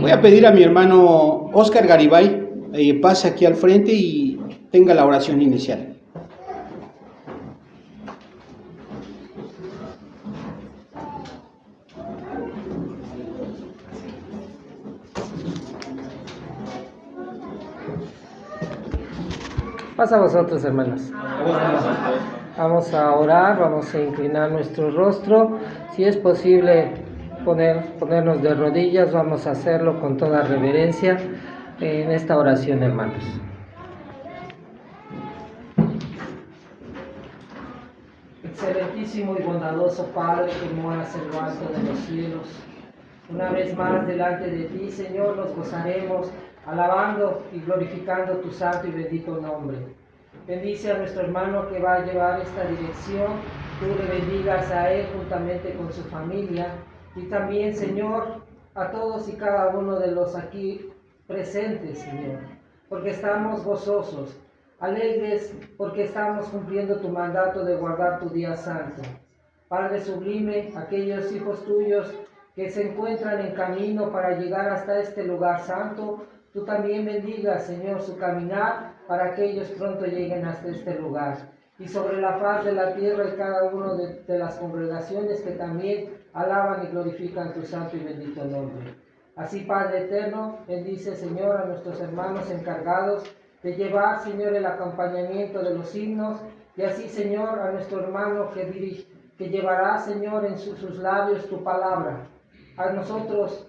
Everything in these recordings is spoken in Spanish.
Voy a pedir a mi hermano Oscar Garibay, pase aquí al frente y tenga la oración inicial. Paz a vosotros, hermanos. Vamos a orar, vamos a inclinar nuestro rostro. Si es posible ponernos de rodillas, vamos a hacerlo con toda reverencia en esta oración, hermanos. Excelentísimo y bondadoso Padre que moras en lo alto de los cielos, una vez más delante de ti, Señor, nos gozaremos alabando y glorificando tu santo y bendito nombre. Bendice a nuestro hermano que va a llevar esta dirección. Tú le bendigas a él juntamente con su familia y también, Señor, a todos y cada uno de los aquí presentes, Señor, porque estamos gozosos, alegres, porque estamos cumpliendo tu mandato de guardar tu día santo. Padre sublime, aquellos hijos tuyos que se encuentran en camino para llegar hasta este lugar santo, tú también bendigas, Señor, su caminar para que ellos pronto lleguen hasta este lugar. Y sobre la faz de la tierra y cada uno de las congregaciones que también alaban y glorifican tu santo y bendito nombre. Así, Padre eterno, bendice, Señor, a nuestros hermanos encargados de llevar, Señor, el acompañamiento de los himnos, y así, Señor, a nuestro hermano que llevará, Señor, en sus labios tu palabra. A nosotros,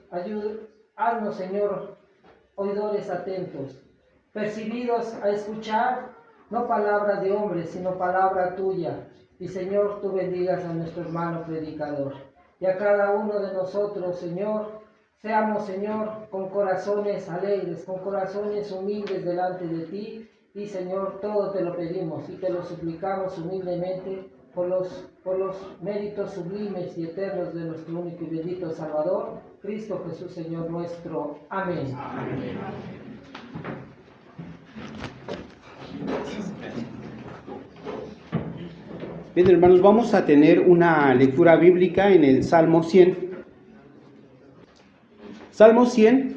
haznos, Señor, oidores atentos, percibidos a escuchar, no palabra de hombre, sino palabra tuya. Y, Señor, tú bendigas a nuestro hermano predicador. Y a cada uno de nosotros, Señor, seamos, Señor, con corazones alegres, con corazones humildes delante de ti. Y, Señor, todo te lo pedimos y te lo suplicamos humildemente por los méritos sublimes y eternos de nuestro único y bendito Salvador, Cristo Jesús, Señor nuestro. Amén. Amén. Bien, hermanos, vamos a tener una lectura bíblica en el Salmo 100. Salmo 100.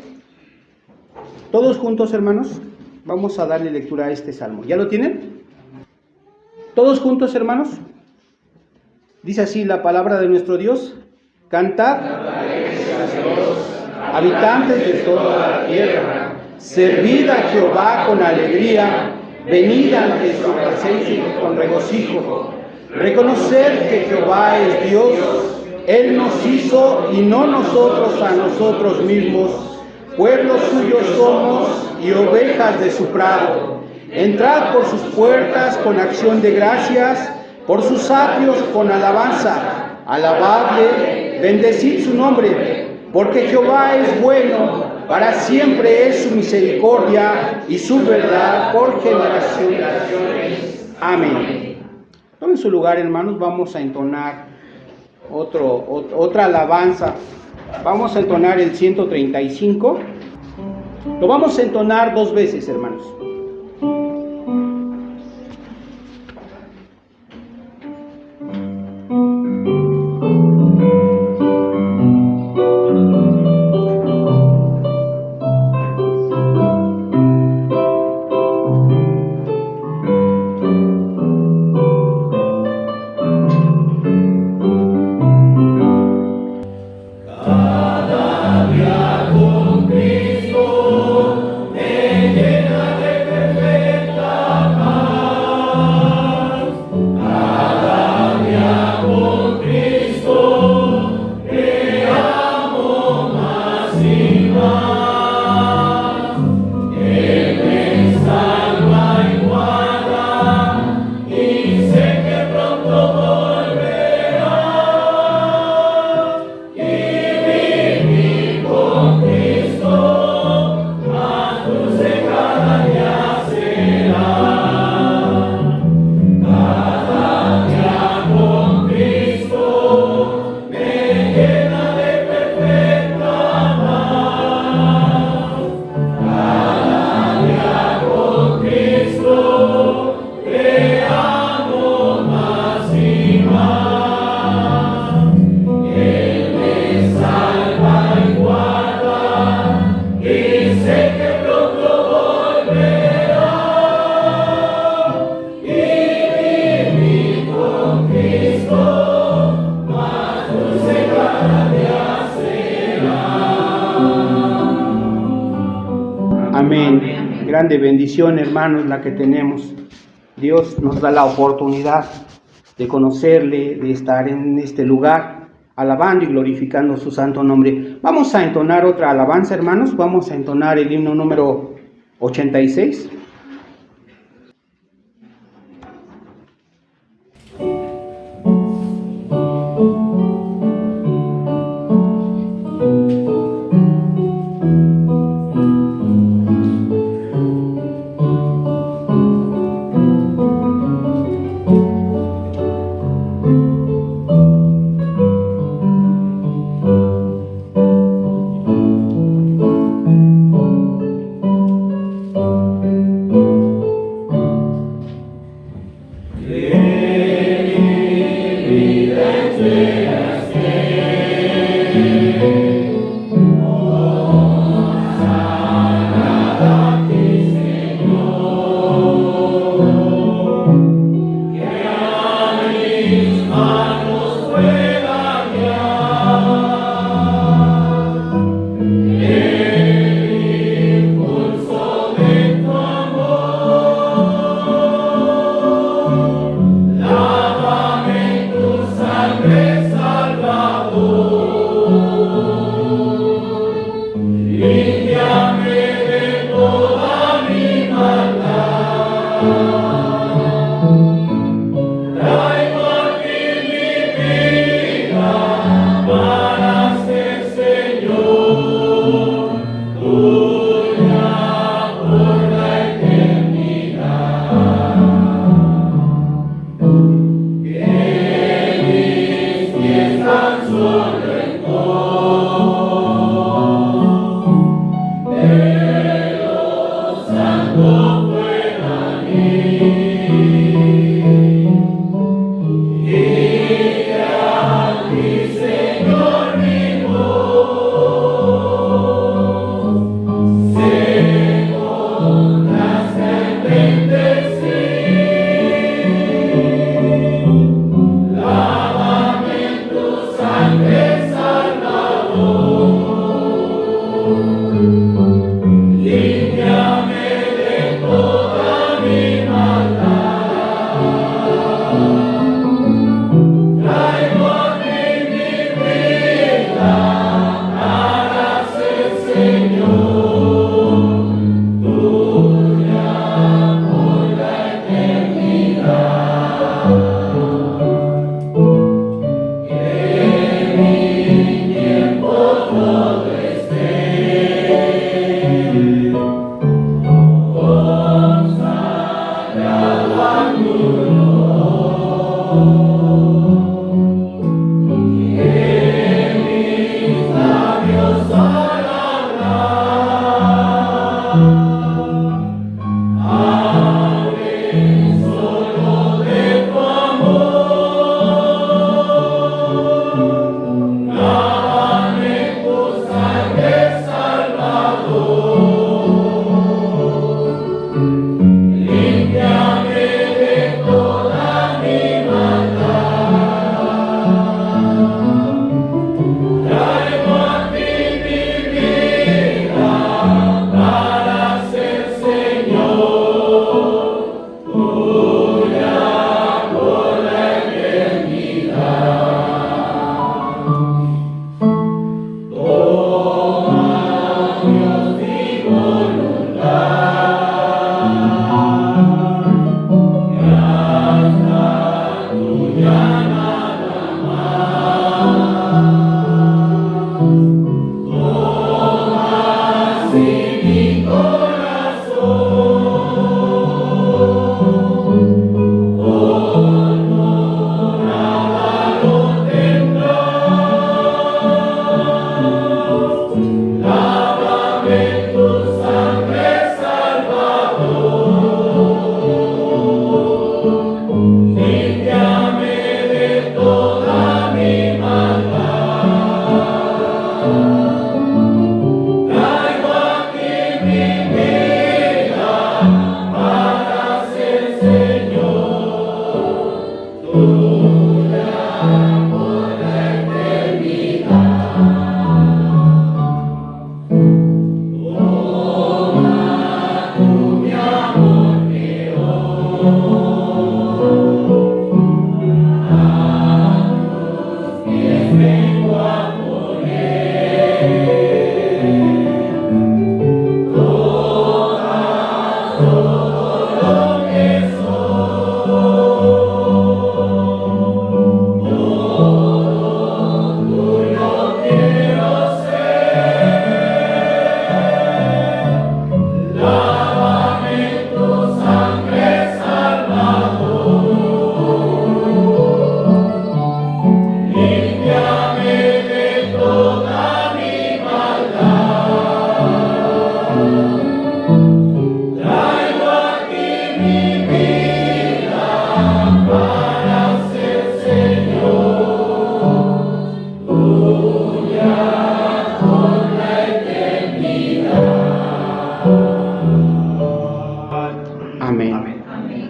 Todos juntos, hermanos, vamos a darle lectura a este salmo. ¿Ya lo tienen? Todos juntos, hermanos. Dice así la palabra de nuestro Dios: cantad, habitantes de toda la tierra, servid a Jehová con alegría, venid ante su presencia con regocijo. Reconocer que Jehová es Dios, Él nos hizo y no nosotros a nosotros mismos. Pueblo suyo somos y ovejas de su prado. Entrad por sus puertas con acción de gracias, por sus atrios con alabanza. Alabadle, bendecid su nombre, porque Jehová es bueno, para siempre es su misericordia y su verdad por generaciones. Amén. Tomen su lugar, hermanos, vamos a entonar otra alabanza. Vamos a entonar el 135. Lo vamos a entonar 2 veces, hermanos. Cada día con Cristo me llena de grande bendición, hermanos, la que tenemos. Dios nos da la oportunidad de conocerle, de estar en este lugar, alabando y glorificando su santo nombre. Vamos a entonar otra alabanza, hermanos. Vamos a entonar el himno número 86.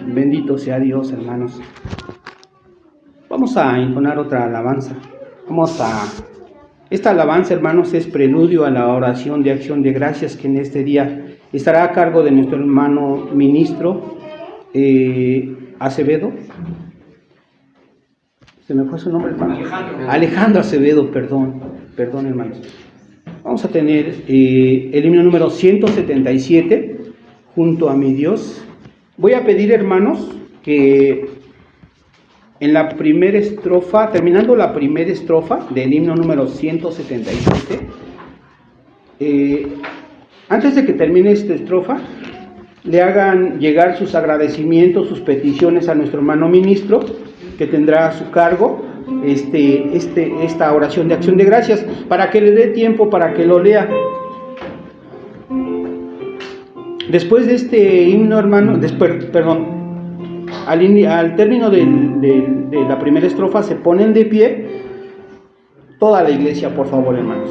Bendito sea Dios, hermanos. Vamos a entonar otra alabanza. Esta alabanza, hermanos, es preludio a la oración de acción de gracias que en este día estará a cargo de nuestro hermano ministro Acevedo. ¿Se me fue su nombre, hermano? Alejandro Acevedo, perdón, hermanos. Vamos a tener el himno número 177, Junto a mi Dios. Voy a pedir, hermanos, que en la primera estrofa, terminando la primera estrofa del himno número 177, antes de que termine esta estrofa, le hagan llegar sus agradecimientos, sus peticiones a nuestro hermano ministro, que tendrá a su cargo esta oración de acción de gracias, para que le dé tiempo para que lo lea. Después de este himno, hermano, al término de la primera estrofa se ponen de pie toda la iglesia, por favor, hermanos.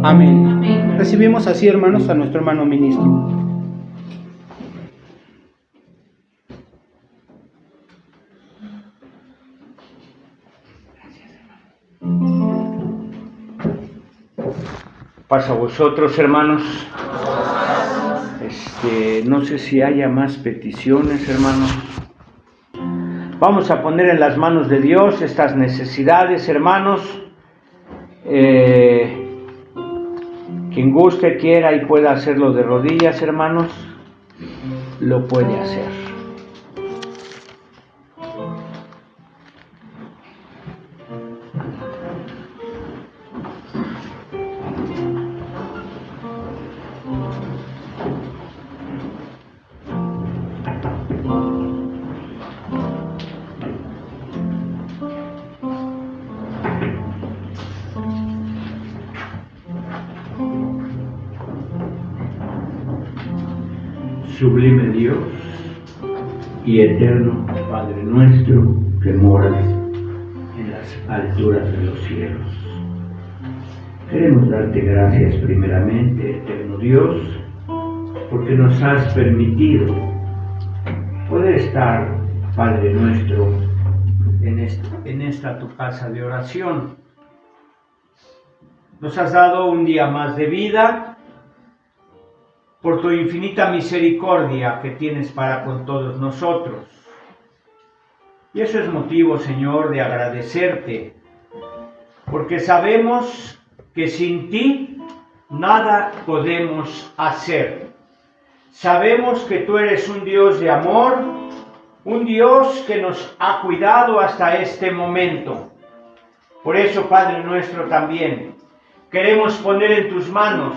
Amén. Recibimos así, hermanos, a nuestro hermano ministro. Paz a vosotros, hermanos. No sé si haya más peticiones, hermanos. Vamos a poner en las manos de Dios estas necesidades, hermanos. Quien guste, quiera y pueda hacerlo de rodillas, hermanos, lo puede hacer. sublime Dios y eterno Padre nuestro que moras en las alturas de los cielos. Queremos darte gracias primeramente, eterno Dios, porque nos has permitido poder estar, Padre nuestro, en esta tu casa de oración. Nos has dado un día más de vida por tu infinita misericordia que tienes para con todos nosotros. Y eso es motivo, Señor, de agradecerte, porque sabemos que sin ti nada podemos hacer. Sabemos que tú eres un Dios de amor, un Dios que nos ha cuidado hasta este momento. Por eso, Padre nuestro, también queremos poner en tus manos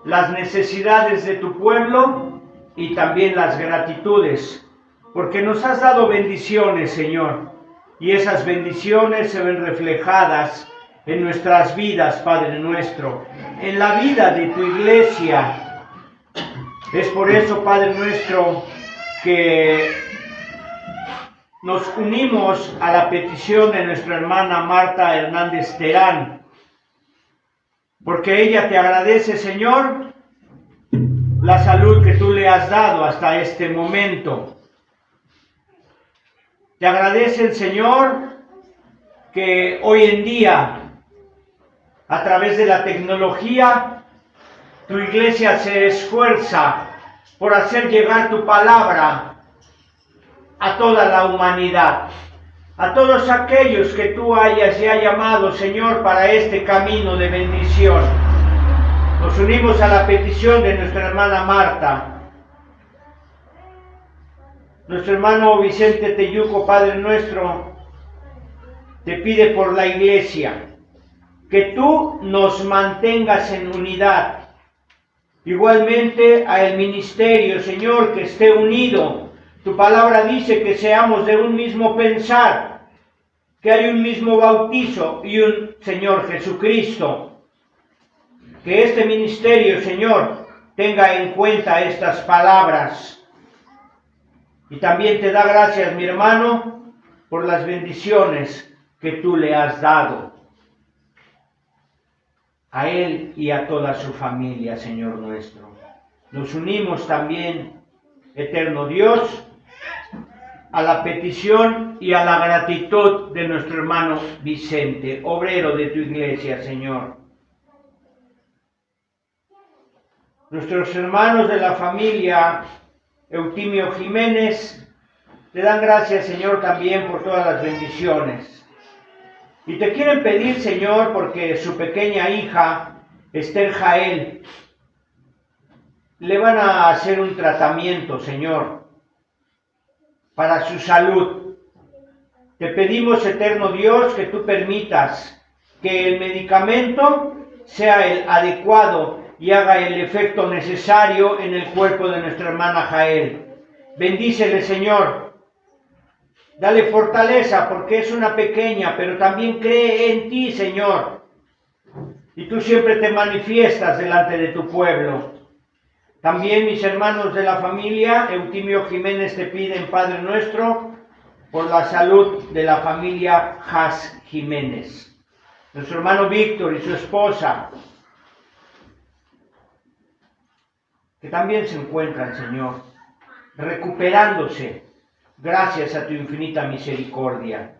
las necesidades de tu pueblo y también las gratitudes, porque nos has dado bendiciones, Señor, y esas bendiciones se ven reflejadas en nuestras vidas, Padre nuestro, en la vida de tu iglesia. Es por eso, Padre nuestro, que nos unimos a la petición de nuestra hermana Marta Hernández Terán, porque ella te agradece, Señor, la salud que tú le has dado hasta este momento. Te agradece el Señor que hoy en día, a través de la tecnología, tu iglesia se esfuerza por hacer llegar tu palabra a toda la humanidad, a todos aquellos que tú hayas ya llamado, Señor, para este camino de bendición. Nos unimos a la petición de nuestra hermana Marta. Nuestro hermano Vicente Teyuco, Padre nuestro, te pide por la iglesia que tú nos mantengas en unidad. Igualmente a el ministerio, Señor, que esté unido. Tu palabra dice que seamos de un mismo pensar, que hay un mismo bautizo y un Señor Jesucristo. Que este ministerio, Señor, tenga en cuenta estas palabras. Y también te da gracias, mi hermano, por las bendiciones que tú le has dado a él y a toda su familia, Señor nuestro. Nos unimos también, eterno Dios, a la petición y a la gratitud de nuestro hermano Vicente, obrero de tu iglesia, Señor. Nuestros hermanos de la familia Eutimio Jiménez te dan gracias, Señor, también por todas las bendiciones. Y te quieren pedir, Señor, porque su pequeña hija, Esther Jael, le van a hacer un tratamiento, Señor, para su salud. Te pedimos, eterno Dios, que tú permitas que el medicamento sea el adecuado y haga el efecto necesario en el cuerpo de nuestra hermana Jael. Bendícele, Señor. Dale fortaleza porque es una pequeña, pero también cree en ti, Señor. Y tú siempre te manifiestas delante de tu pueblo. También mis hermanos de la familia, Eutimio Jiménez, te piden, Padre nuestro, por la salud de la familia Haas Jiménez. Nuestro hermano Víctor y su esposa, que también se encuentran, Señor, recuperándose gracias a tu infinita misericordia.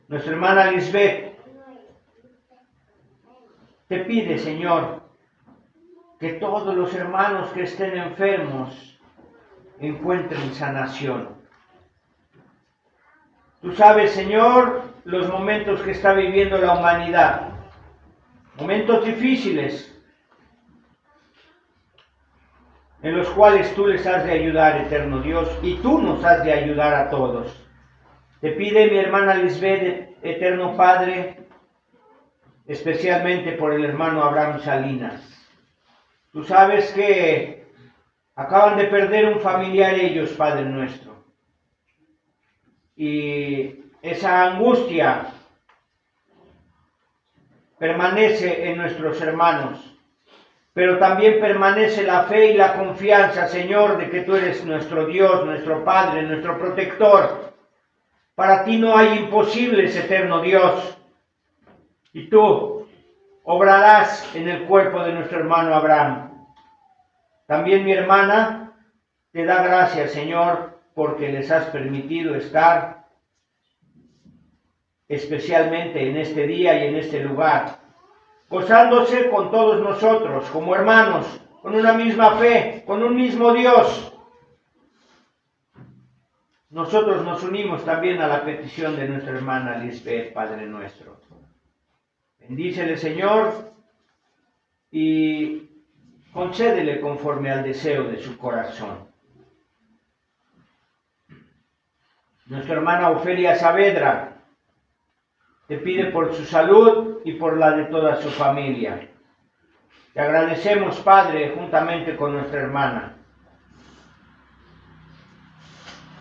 Nuestra hermana Lisbeth te pide, Señor, que todos los hermanos que estén enfermos encuentren sanación. Tú sabes, Señor, los momentos que está viviendo la humanidad, momentos difíciles, en los cuales tú les has de ayudar, eterno Dios, y tú nos has de ayudar a todos. Te pide mi hermana Lisbeth, eterno Padre, especialmente por el hermano Abraham Salinas. Tú sabes que acaban de perder un familiar ellos, Padre nuestro. Y esa angustia permanece en nuestros hermanos. pero también permanece la fe y la confianza, Señor, de que tú eres nuestro Dios, nuestro Padre, nuestro protector. Para ti no hay imposibles, eterno Dios. Y tú obrarás en el cuerpo de nuestro hermano Abraham. También mi hermana te da gracias, Señor, porque les has permitido estar especialmente en este día y en este lugar, gozándose con todos nosotros como hermanos, con una misma fe, con un mismo Dios. Nosotros nos unimos también a la petición de nuestra hermana Lisbeth, Padre nuestro. Bendícele, Señor, y concédele conforme al deseo de su corazón. Nuestra hermana Ofelia Saavedra te pide por su salud y por la de toda su familia. Te agradecemos, Padre, juntamente con nuestra hermana.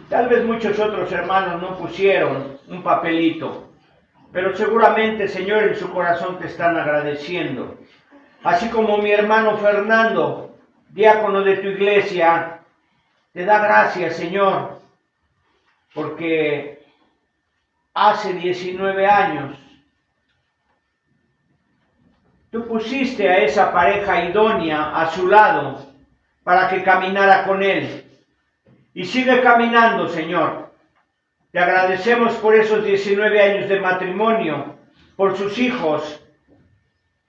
Tal vez muchos otros hermanos no pusieron un papelito, pero seguramente, Señor, en su corazón te están agradeciendo. Así como mi hermano Fernando, diácono de tu iglesia, te da gracias, Señor, porque hace 19 años tú pusiste a esa pareja idónea a su lado para que caminara con él. Y sigue caminando, Señor. Te agradecemos por esos 19 años de matrimonio, por sus hijos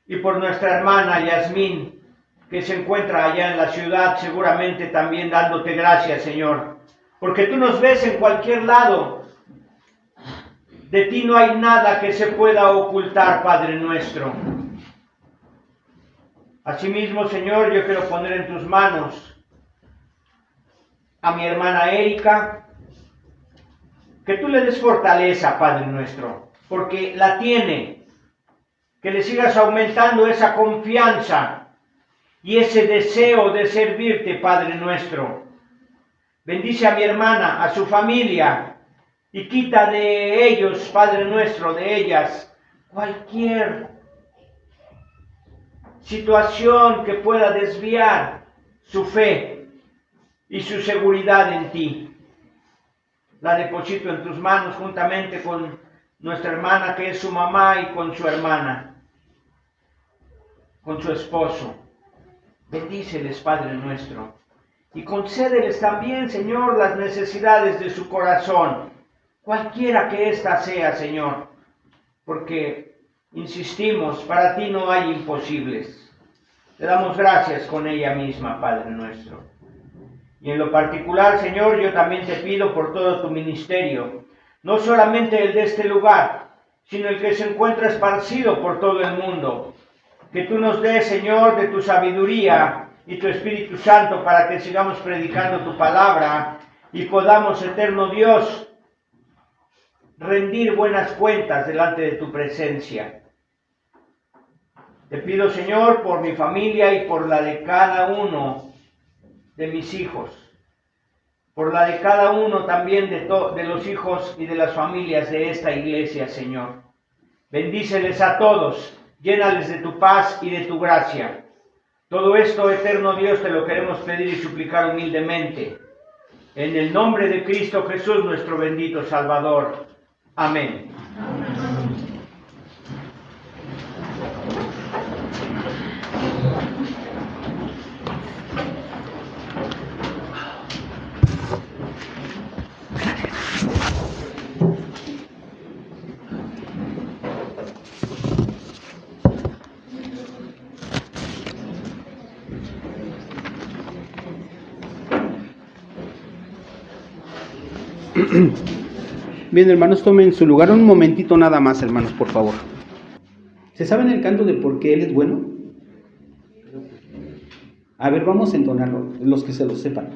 y por nuestra hermana Yasmín, que se encuentra allá en la ciudad, seguramente también dándote gracias, Señor, porque tú nos ves en cualquier lado. De ti no hay nada que se pueda ocultar, Padre nuestro. Asimismo, Señor, yo quiero poner en tus manos a mi hermana Erika, que tú le des fortaleza, Padre nuestro, porque la tiene, que le sigas aumentando esa confianza y ese deseo de servirte, Padre nuestro. Bendice a mi hermana, a su familia, y quita de ellos, Padre nuestro, de ellas, cualquier situación que pueda desviar su fe y su seguridad en ti. La deposito en tus manos juntamente con nuestra hermana, que es su mamá, y con su hermana, con su esposo. Bendíceles, Padre nuestro, y concédeles también, Señor, las necesidades de su corazón, cualquiera que ésta sea, Señor, porque, insistimos, para ti no hay imposibles. Te damos gracias con ella misma, Padre nuestro. Y en lo particular, Señor, yo también te pido por todo tu ministerio, no solamente el de este lugar, sino el que se encuentra esparcido por todo el mundo. Que tú nos des, Señor, de tu sabiduría y tu Espíritu Santo para que sigamos predicando tu palabra y podamos, eterno Dios, rendir buenas cuentas delante de tu presencia. Te pido, Señor, por mi familia y por la de cada uno de mis hijos, por la de cada uno también de los hijos y de las familias de esta iglesia, Señor. Bendíceles a todos, llénales de tu paz y de tu gracia. Todo esto, eterno Dios, te lo queremos pedir y suplicar humildemente, en el nombre de Cristo Jesús, nuestro bendito Salvador. Amén. Bien, hermanos, tomen su lugar un momentito nada más, hermanos, por favor. ¿Se saben el canto de por qué Él es bueno? A ver, vamos a entonarlo, los que se lo sepan.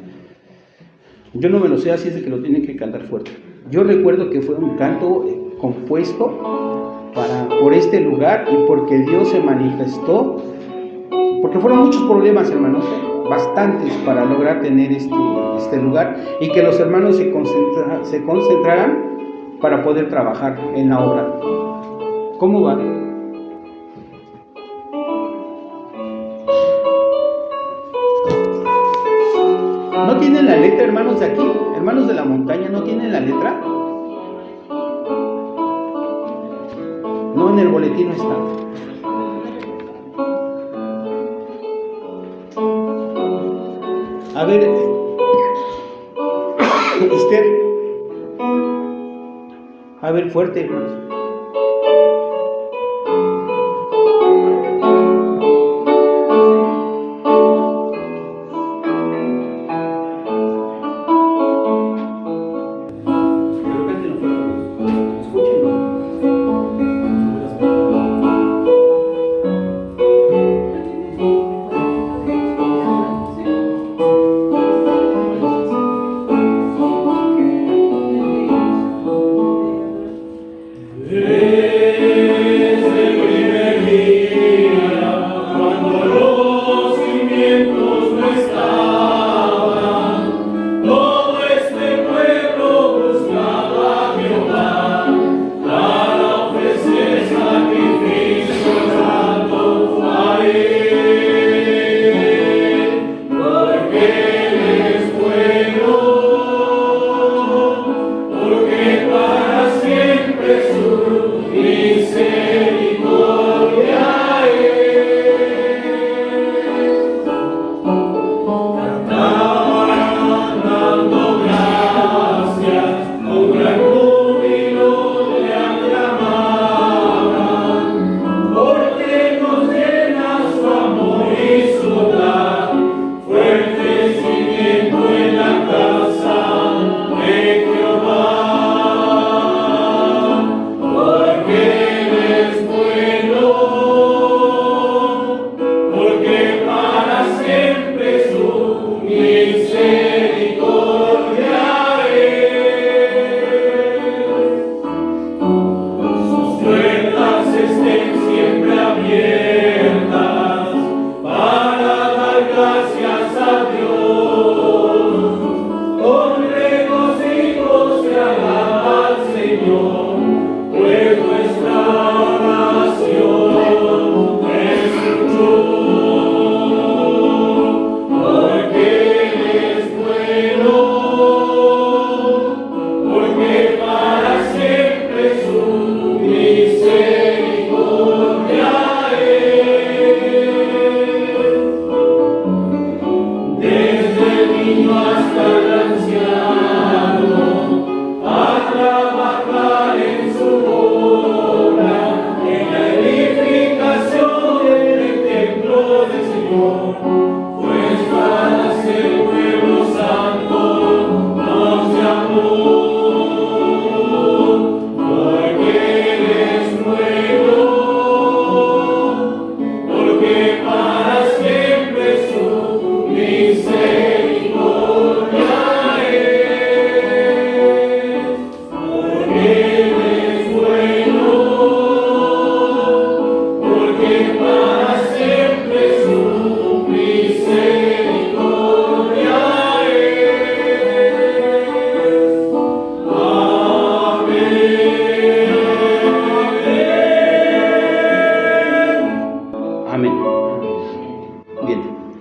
Yo no me lo sé, así es de que lo tienen que cantar fuerte. Yo recuerdo que fue un canto compuesto por este lugar y porque Dios se manifestó, porque fueron muchos problemas, hermanos, bastantes para lograr tener este lugar y que los hermanos se concentraran para poder trabajar en la obra. ¿Cómo va? no tienen la letra, hermanos de aquí, hermanos de la montaña, ¿no tienen la letra? No, en el boletín no está. A ver, Esther. A ver, fuerte, hermanos.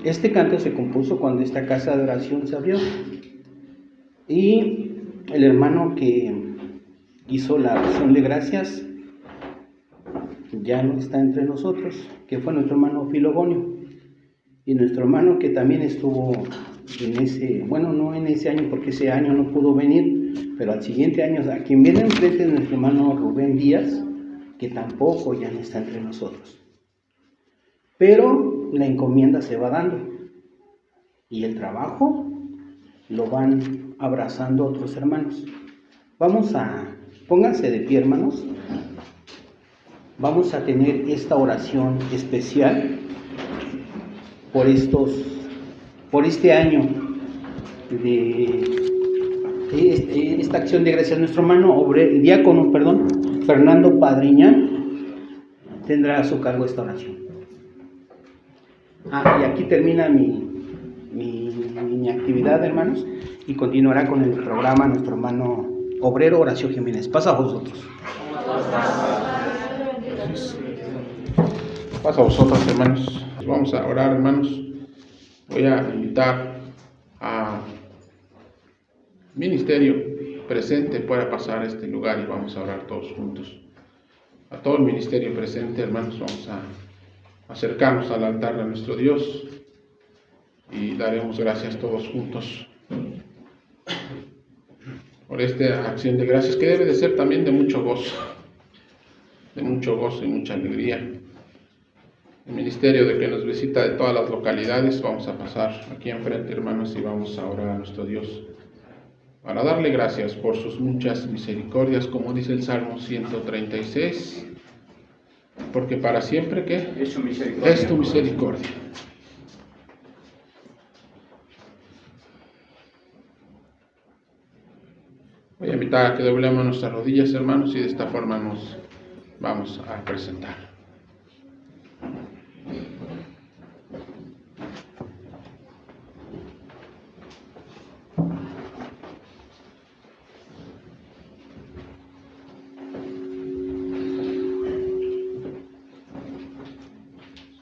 Este canto se compuso cuando esta casa de oración se abrió y el hermano que hizo la acción de gracias ya no está entre nosotros, que fue nuestro hermano Filogonio, y nuestro hermano que también estuvo en ese, bueno, no en ese año porque ese año no pudo venir, pero al siguiente año, a quien viene enfrente es nuestro hermano Rubén Díaz, que tampoco ya no está entre nosotros. Pero la encomienda se va dando y el trabajo lo van abrazando otros hermanos. Pónganse de pie, hermanos. Vamos a tener esta oración especial por este año de esta acción de gracias. Nuestro hermano diácono, Fernando Padriñán, tendrá a su cargo esta oración. Y aquí termina mi actividad, hermanos, y continuará con el programa nuestro hermano obrero Horacio Jiménez. Pasa a vosotros. Pasa a vosotros, hermanos. Vamos a orar, hermanos. Voy a invitar a ministerio presente pueda pasar a este lugar y vamos a orar todos juntos. A todo el ministerio presente, hermanos, vamos a acercarnos al altar de nuestro Dios y daremos gracias todos juntos por esta acción de gracias que debe de ser también de mucho gozo y mucha alegría. El ministerio de que nos visita de todas las localidades, vamos a pasar aquí enfrente, hermanos, y vamos a orar a nuestro Dios para darle gracias por sus muchas misericordias, como dice el Salmo 136, porque para siempre, ¿qué? Es su misericordia. Es tu misericordia. Voy a invitar a que doblemos nuestras rodillas, hermanos, y de esta forma nos vamos a presentar.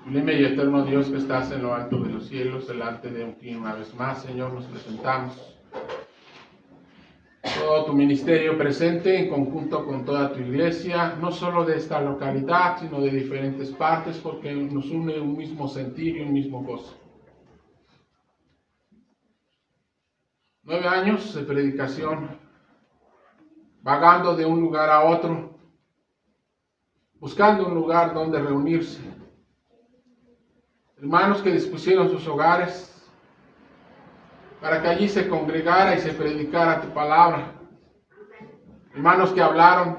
Sublime y eterno Dios que estás en lo alto de los cielos, delante de ti una vez más, Señor, nos presentamos. Todo tu ministerio presente en conjunto con toda tu iglesia, no solo de esta localidad, sino de diferentes partes, porque nos une un mismo sentir y un mismo gozo. 9 años de predicación, vagando de un lugar a otro, buscando un lugar donde reunirse. Hermanos que dispusieron sus hogares para que allí se congregara y se predicara tu palabra. Hermanos que hablaron,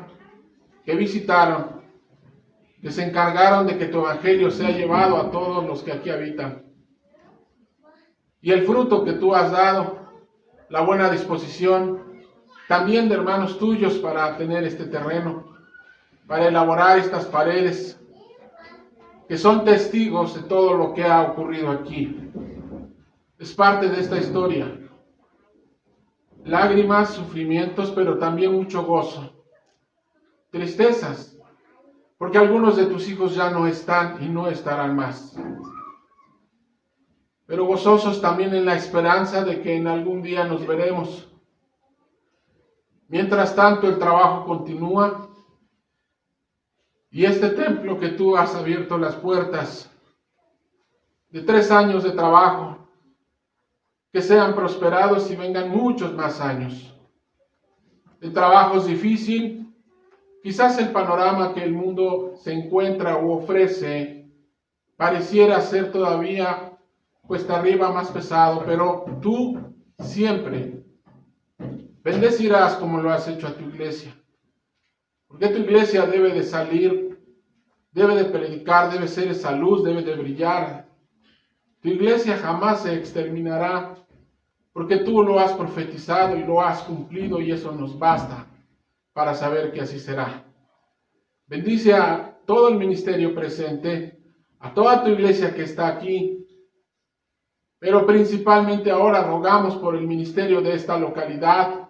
que visitaron, que se encargaron de que tu evangelio sea llevado a todos los que aquí habitan. Y el fruto que tú has dado, la buena disposición, también de hermanos tuyos para tener este terreno, para elaborar estas paredes, que son testigos de todo lo que ha ocurrido aquí. Es parte de esta historia. Lágrimas, sufrimientos, pero también mucho gozo. Tristezas, porque algunos de tus hijos ya no están y no estarán más. Pero gozosos también en la esperanza de que en algún día nos veremos. Mientras tanto, el trabajo continúa y este templo que tú has abierto las puertas de 3 años de trabajo, que sean prosperados y vengan muchos más años. El trabajo es difícil, quizás el panorama que el mundo se encuentra o ofrece pareciera ser todavía cuesta arriba más pesado, pero tú siempre bendecirás como lo has hecho a tu iglesia. Porque tu iglesia debe de salir, debe de predicar, debe ser esa luz, debe de brillar. Tu iglesia jamás se exterminará, porque tú lo has profetizado y lo has cumplido y eso nos basta para saber que así será. Bendice a todo el ministerio presente, a toda tu iglesia que está aquí, pero principalmente ahora rogamos por el ministerio de esta localidad,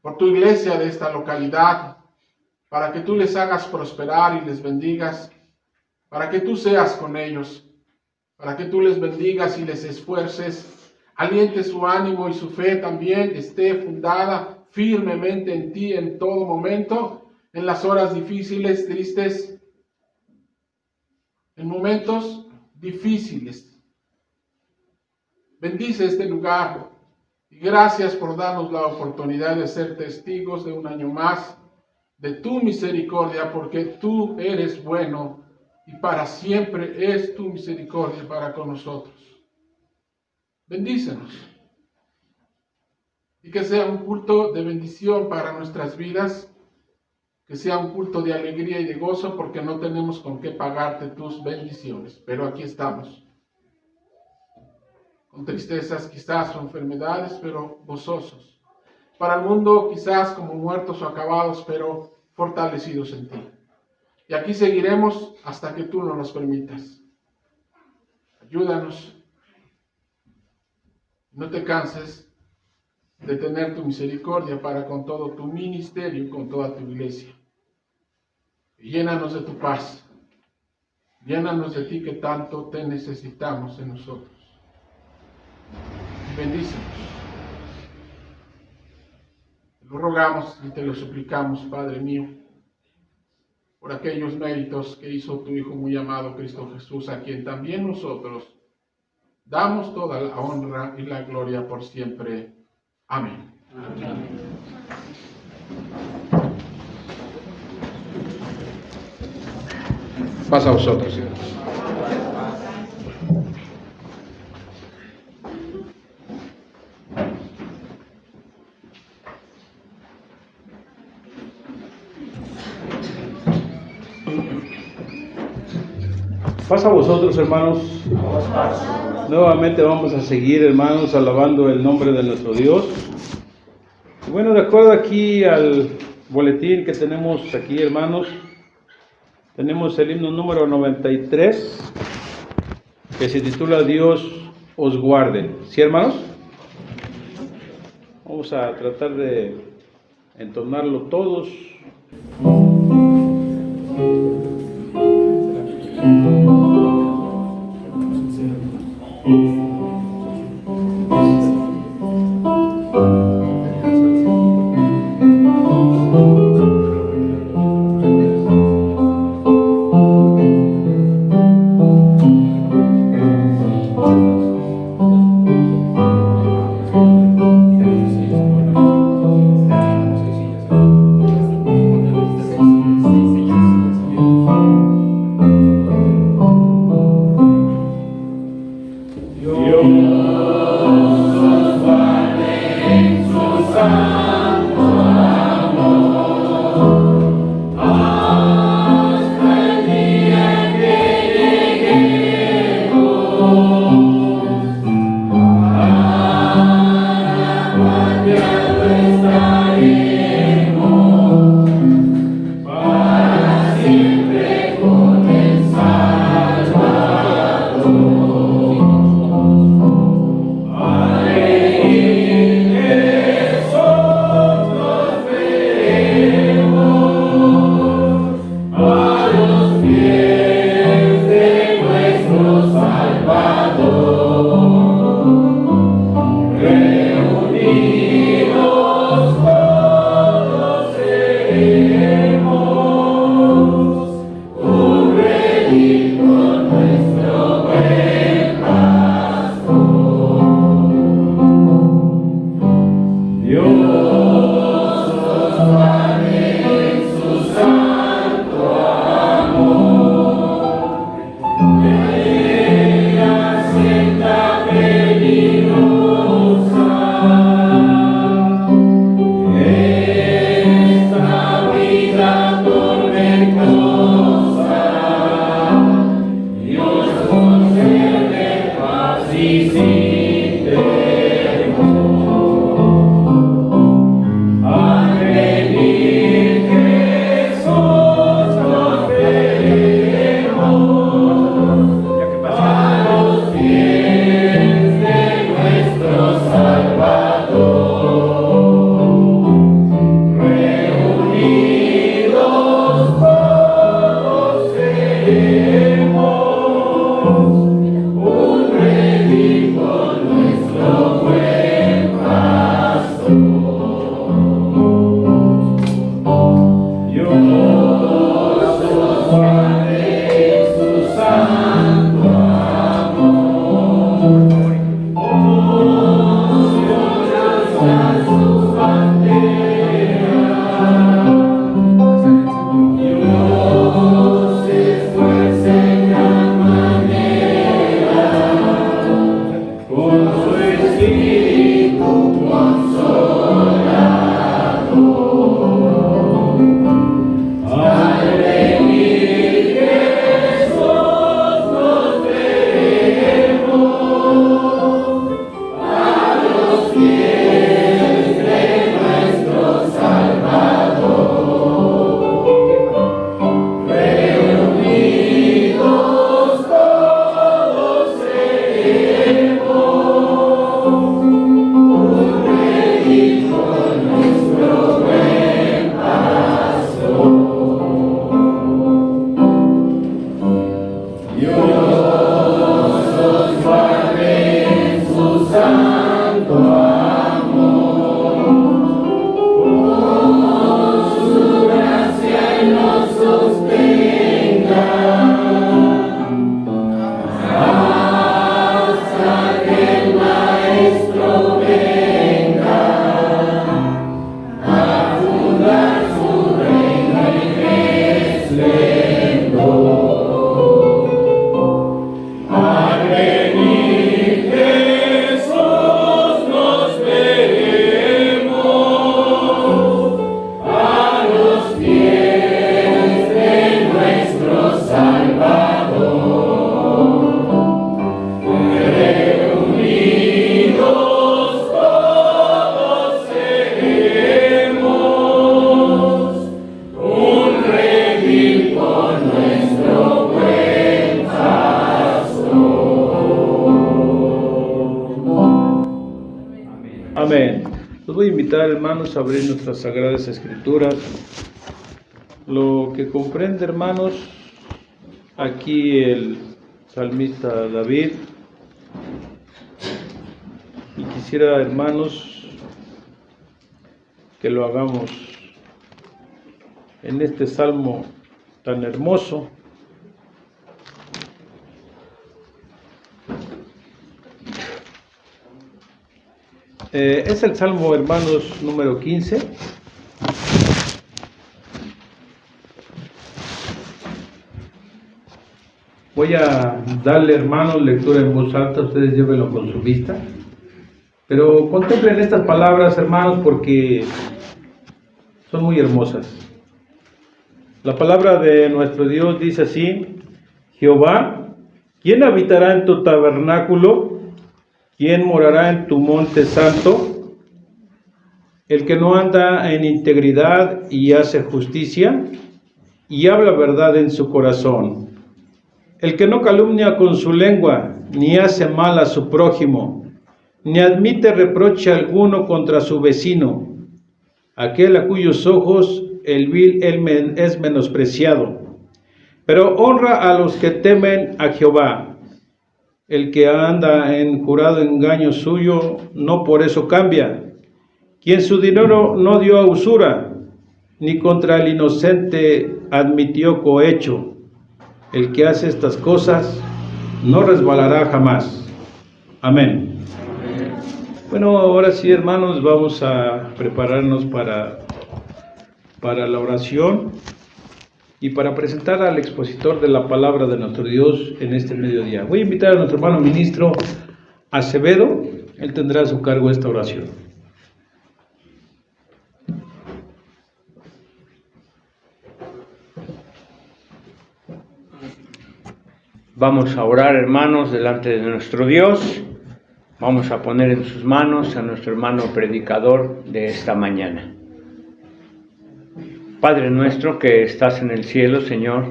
por tu iglesia de esta localidad, para que tú les hagas prosperar y les bendigas, para que tú seas con ellos, para que tú les bendigas y les esfuerces, aliente su ánimo y su fe también esté fundada firmemente en ti en todo momento, en las horas difíciles, tristes, en momentos difíciles. Bendice este lugar y gracias por darnos la oportunidad de ser testigos de un año más de tu misericordia, porque tú eres bueno y para siempre es tu misericordia para con nosotros. Bendícenos y que sea un culto de bendición para nuestras vidas, que sea un culto de alegría y de gozo, porque no tenemos con qué pagarte tus bendiciones, pero aquí estamos, con tristezas quizás o enfermedades, pero gozosos. Para el mundo quizás como muertos o acabados, pero fortalecidos en ti. Y aquí seguiremos hasta que tú nos los permitas. Ayúdanos. No te canses de tener tu misericordia para con todo tu ministerio y con toda tu iglesia. Y llénanos de tu paz. Llénanos de ti que tanto te necesitamos en nosotros. Y bendícenos. Lo rogamos y te lo suplicamos, Padre mío, por aquellos méritos que hizo tu Hijo muy amado, Cristo Jesús, a quien también nosotros damos toda la honra y la gloria por siempre. Amén. Pasa a vosotros, hijos. Paz a vosotros, hermanos. Nuevamente vamos a seguir, hermanos, alabando el nombre de nuestro Dios. Y bueno, de acuerdo aquí al boletín que tenemos aquí, hermanos, tenemos el himno número 93, que se titula Dios os guarde. ¿Sí, hermanos? Vamos a tratar de entonarlo todos. Amén. Los voy a invitar, hermanos, a abrir nuestras sagradas escrituras. Lo que comprende, hermanos, aquí el salmista David. Y quisiera, hermanos, que lo hagamos en este salmo tan hermoso. Es el salmo, hermanos, número 15. Voy a darle, hermanos, lectura en voz alta, ustedes llévenlo con su vista. Pero contemplen estas palabras, hermanos, porque son muy hermosas. La palabra de nuestro Dios dice así: Jehová, ¿quién habitará en tu tabernáculo? ¿Quién morará en tu monte santo? El que no anda en integridad y hace justicia, y habla verdad en su corazón. El que no calumnia con su lengua, ni hace mal a su prójimo, ni admite reproche alguno contra su vecino. Aquel a cuyos ojos el vil es menospreciado, pero honra a los que temen a Jehová. El que anda en jurado engaño suyo, no por eso cambia. Quien su dinero no dio a usura, ni contra el inocente admitió cohecho. El que hace estas cosas no resbalará jamás. Amén. Bueno, ahora sí, hermanos, vamos a prepararnos para la oración y para presentar al expositor de la palabra de nuestro Dios en este mediodía. Voy a invitar a nuestro hermano ministro Acevedo. Él tendrá a su cargo esta oración. Vamos a orar, hermanos, delante de nuestro Dios. Vamos a poner en sus manos a nuestro hermano predicador de esta mañana. Padre nuestro que estás en el cielo, Señor,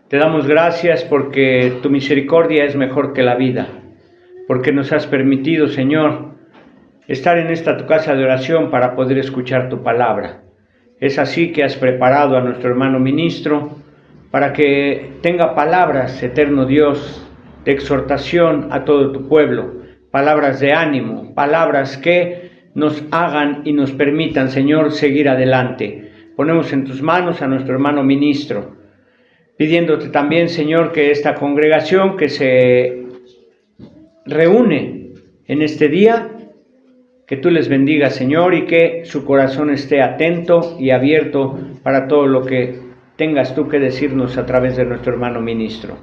te damos gracias porque tu misericordia es mejor que la vida, porque nos has permitido, Señor, estar en esta tu casa de oración para poder escuchar tu palabra. Es así que has preparado a nuestro hermano ministro para que tenga palabras, eterno Dios, de exhortación a todo tu pueblo, palabras de ánimo, palabras que nos hagan y nos permitan, Señor, seguir adelante. Ponemos en tus manos a nuestro hermano ministro, pidiéndote también, Señor, que esta congregación que se reúne en este día, que tú les bendigas, Señor, y que su corazón esté atento y abierto para todo lo que tengas tú que decirnos a través de nuestro hermano ministro.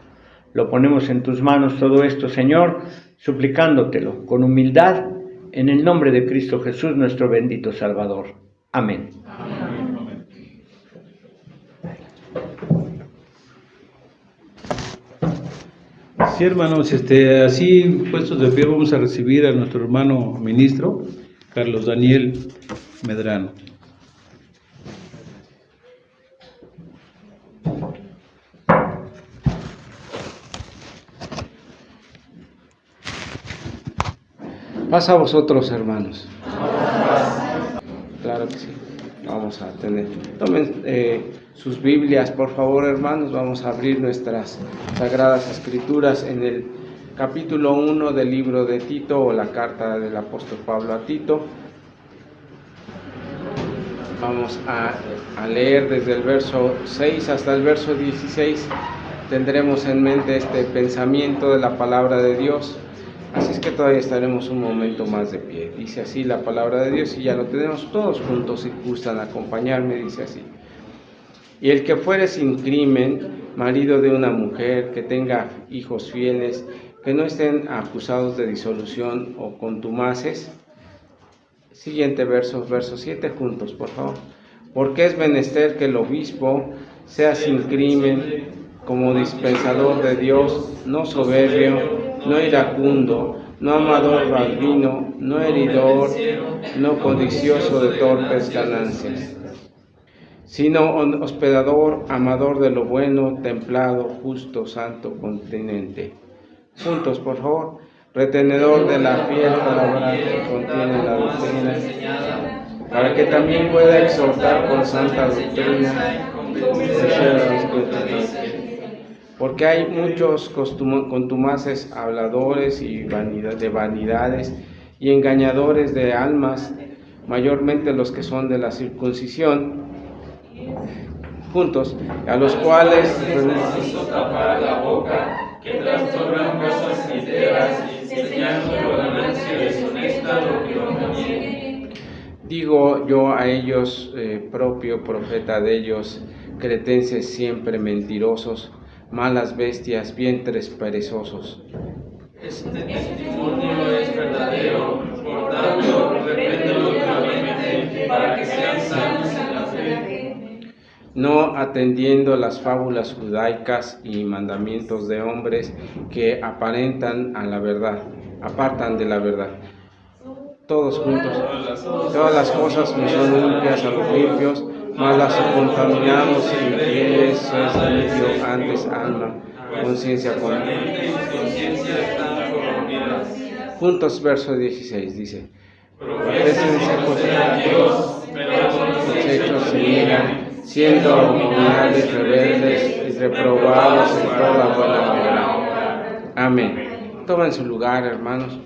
Lo ponemos en tus manos todo esto, Señor, suplicándotelo con humildad, en el nombre de Cristo Jesús, nuestro bendito Salvador. Amén. Amén. Sí, hermanos, así puestos de pie vamos a recibir a nuestro hermano ministro, Carlos Daniel Medrano. Paz a vosotros, hermanos. Claro que sí. Vamos a tener. Tomen sus Biblias, por favor, hermanos. Vamos a abrir nuestras sagradas escrituras en el capítulo 1 del libro de Tito, o la carta del apóstol Pablo a Tito. Vamos a leer desde el verso 6 hasta el verso 16. Tendremos en mente este pensamiento de la palabra de Dios. Así es que todavía estaremos un momento más de pie. Dice así la palabra de Dios, y ya lo tenemos todos juntos, si gustan acompañarme, dice así. Y el que fuere sin crimen, marido de una mujer, que tenga hijos fieles, que no estén acusados de disolución o contumaces. Siguiente verso 7 juntos, por favor. Porque es menester que el obispo sea sin crimen, como dispensador de Dios, no soberbio, no iracundo, no amador al vino, no heridor, no codicioso de torpes ganancias, sino hospedador, amador de lo bueno, templado, justo, santo, continente. Juntos, por favor. retenedor de la fiel palabra que contiene la doctrina, para que también pueda exhortar con santa doctrina. Porque hay muchos contumaces habladores y de vanidades y engañadores de almas, mayormente los que son de la circuncisión, juntos, a los cuales tapar la boca, que trastornan cosas enteras, enseñando la ganancia deshonesta lo que no conviene. digo yo a ellos, propio profeta de ellos, cretenses siempre mentirosos, malas bestias, vientres perezosos. Este testimonio es verdadero, por tanto, repréndelo duramente para que sean sanos en la fe. No atendiendo las fábulas judaicas y mandamientos de hombres que apartan de la verdad. Todos juntos. Todas las cosas me son limpias a los limpios, mas las contaminados y infieles es limpio antes alma, conciencia Juntos, verso 16 dice: Profésense contra Dios, pero con sus hechos se niegan, siendo abominables, rebeldes y reprobados en toda buena obra. Amén. Tomen su lugar, hermanos.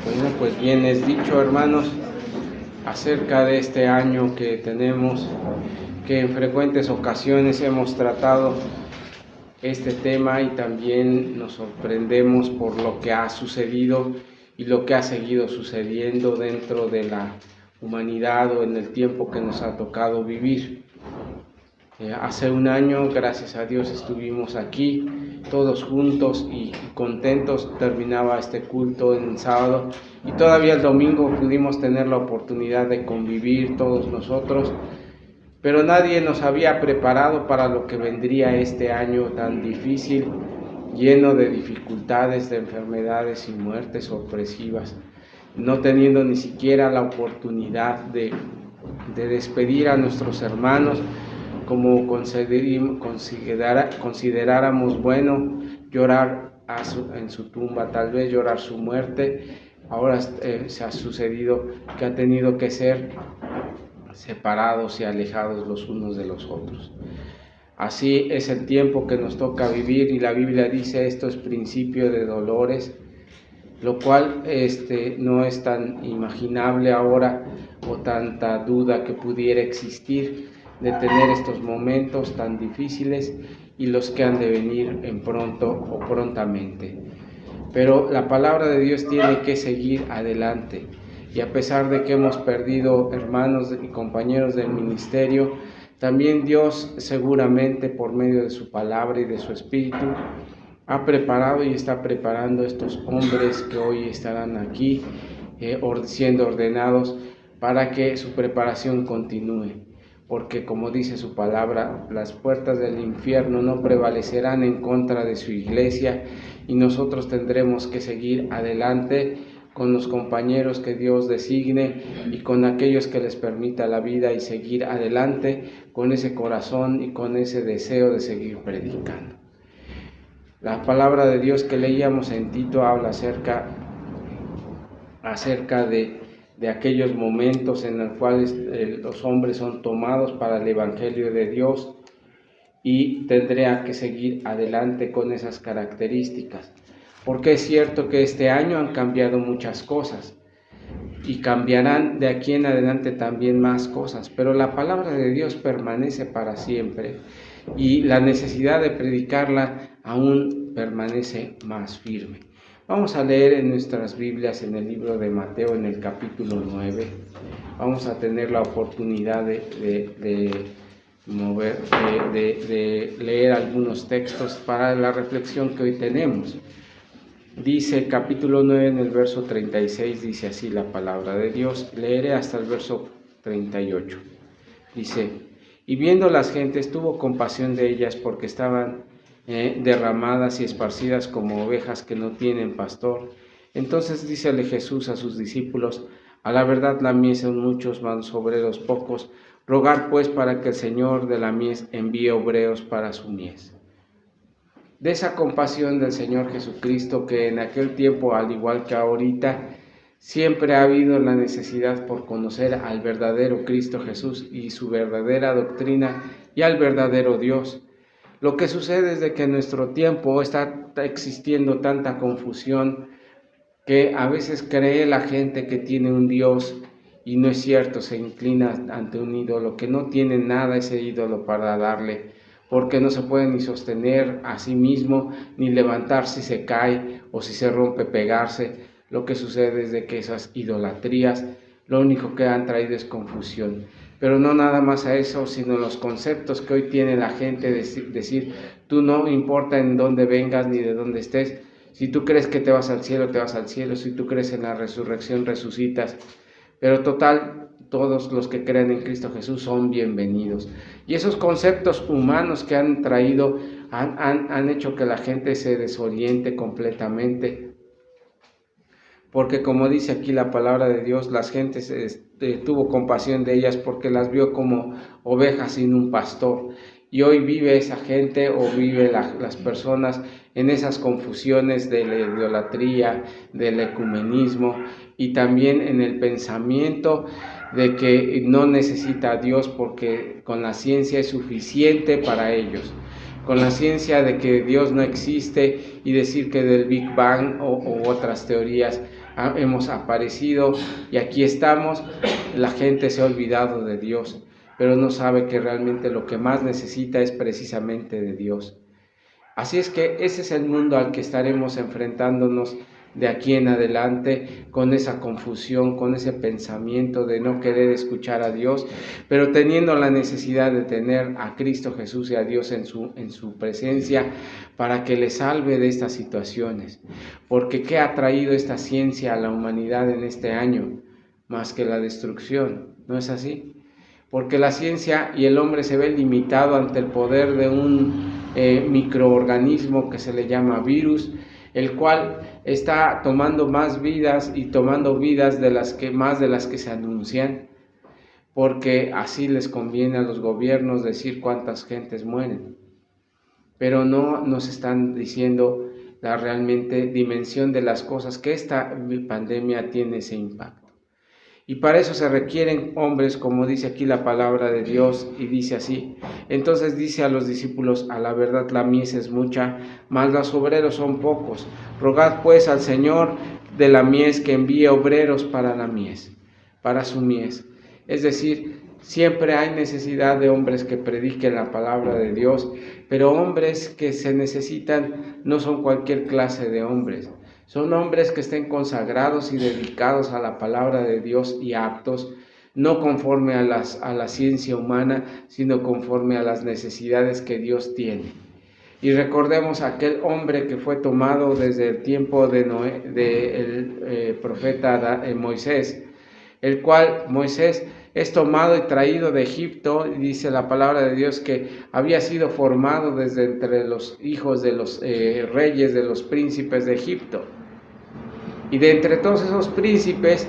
Bueno, pues bien es dicho, hermanos, acerca de este año que tenemos, que en frecuentes ocasiones hemos tratado este tema y también nos sorprendemos por lo que ha sucedido y lo que ha seguido sucediendo dentro de la humanidad o en el tiempo que nos ha tocado vivir. Hace un año, gracias a Dios, estuvimos aquí todos juntos y contentos. Terminaba este culto en el sábado y todavía el domingo pudimos tener la oportunidad de convivir todos nosotros, pero nadie nos había preparado para lo que vendría este año tan difícil, lleno de dificultades, de enfermedades y muertes sorpresivas, no teniendo ni siquiera la oportunidad de despedir a nuestros hermanos como consideráramos bueno, llorar en su tumba, tal vez llorar su muerte. Ahora se ha sucedido que ha tenido que ser separados y alejados los unos de los otros. Así es el tiempo que nos toca vivir, y la Biblia dice: esto es principio de dolores, lo cual no es tan imaginable ahora, o tanta duda que pudiera existir de tener estos momentos tan difíciles y los que han de venir en pronto o prontamente. Pero la palabra de Dios tiene que seguir adelante, y a pesar de que hemos perdido hermanos y compañeros del ministerio, también Dios seguramente por medio de su palabra y de su Espíritu ha preparado y está preparando estos hombres que hoy estarán aquí siendo ordenados, para que su preparación continúe. Porque como dice su palabra, las puertas del infierno no prevalecerán en contra de su iglesia, y nosotros tendremos que seguir adelante con los compañeros que Dios designe y con aquellos que les permita la vida, y seguir adelante con ese corazón y con ese deseo de seguir predicando. La palabra de Dios que leíamos en Tito habla acerca de aquellos momentos en los cuales los hombres son tomados para el Evangelio de Dios, y tendría que seguir adelante con esas características, porque es cierto que este año han cambiado muchas cosas y cambiarán de aquí en adelante también más cosas, pero la palabra de Dios permanece para siempre, y la necesidad de predicarla aún permanece más firme. Vamos a leer en nuestras Biblias en el libro de Mateo, en el capítulo 9. Vamos a tener la oportunidad de leer algunos textos para la reflexión que hoy tenemos. Dice el capítulo 9 en el verso 36, dice así la palabra de Dios. Leeré hasta el verso 38. Dice: y viendo las gentes, tuvo compasión de ellas, porque estaban derramadas y esparcidas como ovejas que no tienen pastor. Entonces dícele Jesús a sus discípulos: a la verdad la mies son muchos, mas los obreros pocos. Rogad pues para que el Señor de la mies envíe obreros para su mies. de esa compasión del Señor Jesucristo, que en aquel tiempo, al igual que ahorita, siempre ha habido la necesidad por conocer al verdadero Cristo Jesús y su verdadera doctrina y al verdadero Dios. Lo que sucede es de que en nuestro tiempo está existiendo tanta confusión que a veces cree la gente que tiene un Dios y no es cierto, se inclina ante un ídolo, que no tiene nada ese ídolo para darle, porque no se puede ni sostener a sí mismo, ni levantar si se cae o si se rompe pegarse. Lo que sucede es de que esas idolatrías lo único que han traído es confusión. Pero no nada más a eso, sino los conceptos que hoy tiene la gente, decir, tú no importa en dónde vengas ni de dónde estés, si tú crees que te vas al cielo, te vas al cielo, si tú crees en la resurrección, resucitas. Pero total, todos los que creen en Cristo Jesús son bienvenidos. Y esos conceptos humanos que han traído han hecho que la gente se desoriente completamente. Porque como dice aquí la palabra de Dios, las gentes tuvo compasión de ellas porque las vio como ovejas sin un pastor. Y hoy vive esa gente o vive las personas en esas confusiones de la idolatría, del ecumenismo y también en el pensamiento de que no necesita a Dios porque con la ciencia es suficiente para ellos. Con la ciencia de que Dios no existe y decir que del Big Bang o otras teorías hemos aparecido y aquí estamos, la gente se ha olvidado de Dios, pero no sabe que realmente lo que más necesita es precisamente de Dios. Así es que ese es el mundo al que estaremos enfrentándonos de aquí en adelante, con esa confusión, con ese pensamiento de no querer escuchar a Dios, pero teniendo la necesidad de tener a Cristo Jesús y a Dios en su presencia para que le salve de estas situaciones. Porque ¿qué ha traído esta ciencia a la humanidad en este año? Más que la destrucción, ¿no es así? Porque la ciencia y el hombre se ve limitado ante el poder de un microorganismo que se le llama virus, el cual está tomando más vidas y tomando vidas más de las que se anuncian, porque así les conviene a los gobiernos decir cuántas gentes mueren, pero no nos están diciendo la realmente dimensión de las cosas que esta pandemia tiene ese impacto. Y para eso se requieren hombres, como dice aquí la palabra de Dios, y dice así. Entonces dice a los discípulos, a la verdad la mies es mucha, mas los obreros son pocos. Rogad pues al Señor de la mies que envíe obreros para la mies, para su mies. Es decir, siempre hay necesidad de hombres que prediquen la palabra de Dios, pero hombres que se necesitan no son cualquier clase de hombres. Son hombres que estén consagrados y dedicados a la palabra de Dios y aptos, no conforme a la ciencia humana, sino conforme a las necesidades que Dios tiene. Y recordemos aquel hombre que fue tomado desde el tiempo del profeta Moisés, el cual Moisés es tomado y traído de Egipto, y dice la palabra de Dios que había sido formado desde entre los hijos de los reyes, de los príncipes de Egipto. Y de entre todos esos príncipes,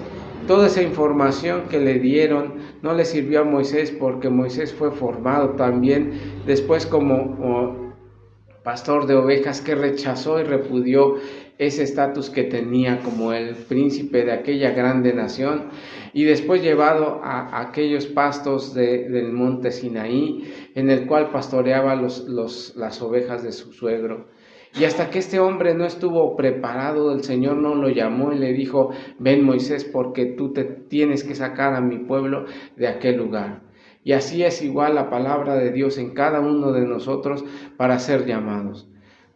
toda esa información que le dieron no le sirvió a Moisés, porque Moisés fue formado también después como pastor de ovejas, que rechazó y repudió ese estatus que tenía como el príncipe de aquella grande nación, y después llevado a aquellos pastos del monte Sinaí, en el cual pastoreaba las ovejas de su suegro. Y hasta que este hombre no estuvo preparado, el Señor no lo llamó y le dijo, ven Moisés, porque tú te tienes que sacar a mi pueblo de aquel lugar. Y así es igual la palabra de Dios en cada uno de nosotros para ser llamados,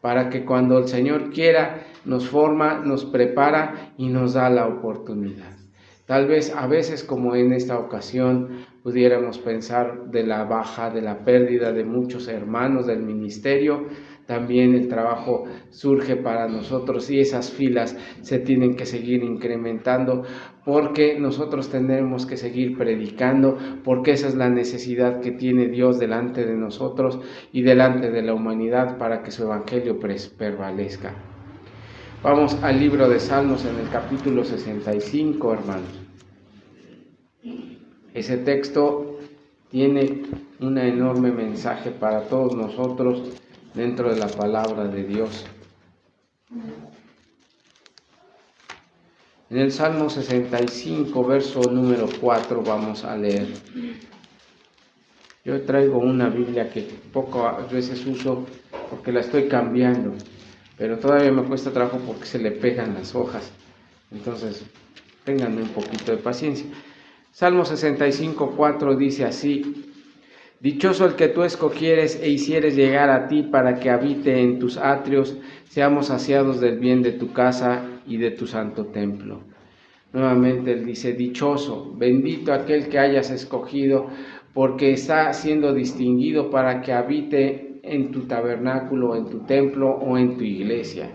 para que cuando el Señor quiera nos forma, nos prepara y nos da la oportunidad. Tal vez a veces, como en esta ocasión, pudiéramos pensar de la baja, de la pérdida de muchos hermanos del ministerio. También el trabajo surge para nosotros y esas filas se tienen que seguir incrementando, porque nosotros tenemos que seguir predicando, porque esa es la necesidad que tiene Dios delante de nosotros y delante de la humanidad para que su evangelio prevalezca. Vamos al libro de Salmos en el capítulo 65, hermanos. Ese texto tiene un enorme mensaje para todos nosotros dentro de la palabra de Dios. En el Salmo 65, verso número 4, vamos a leer. Yo traigo una Biblia que pocas veces uso porque la estoy cambiando, pero todavía me cuesta trabajo porque se le pegan las hojas. Entonces, ténganme un poquito de paciencia. Salmo 65, 4 dice así: Dichoso el que tú escogieres e hicieres llegar a ti para que habite en tus atrios, seamos saciados del bien de tu casa y de tu santo templo. Nuevamente él dice: dichoso, bendito aquel que hayas escogido, porque está siendo distinguido para que habite en tu tabernáculo, en tu templo o en tu iglesia.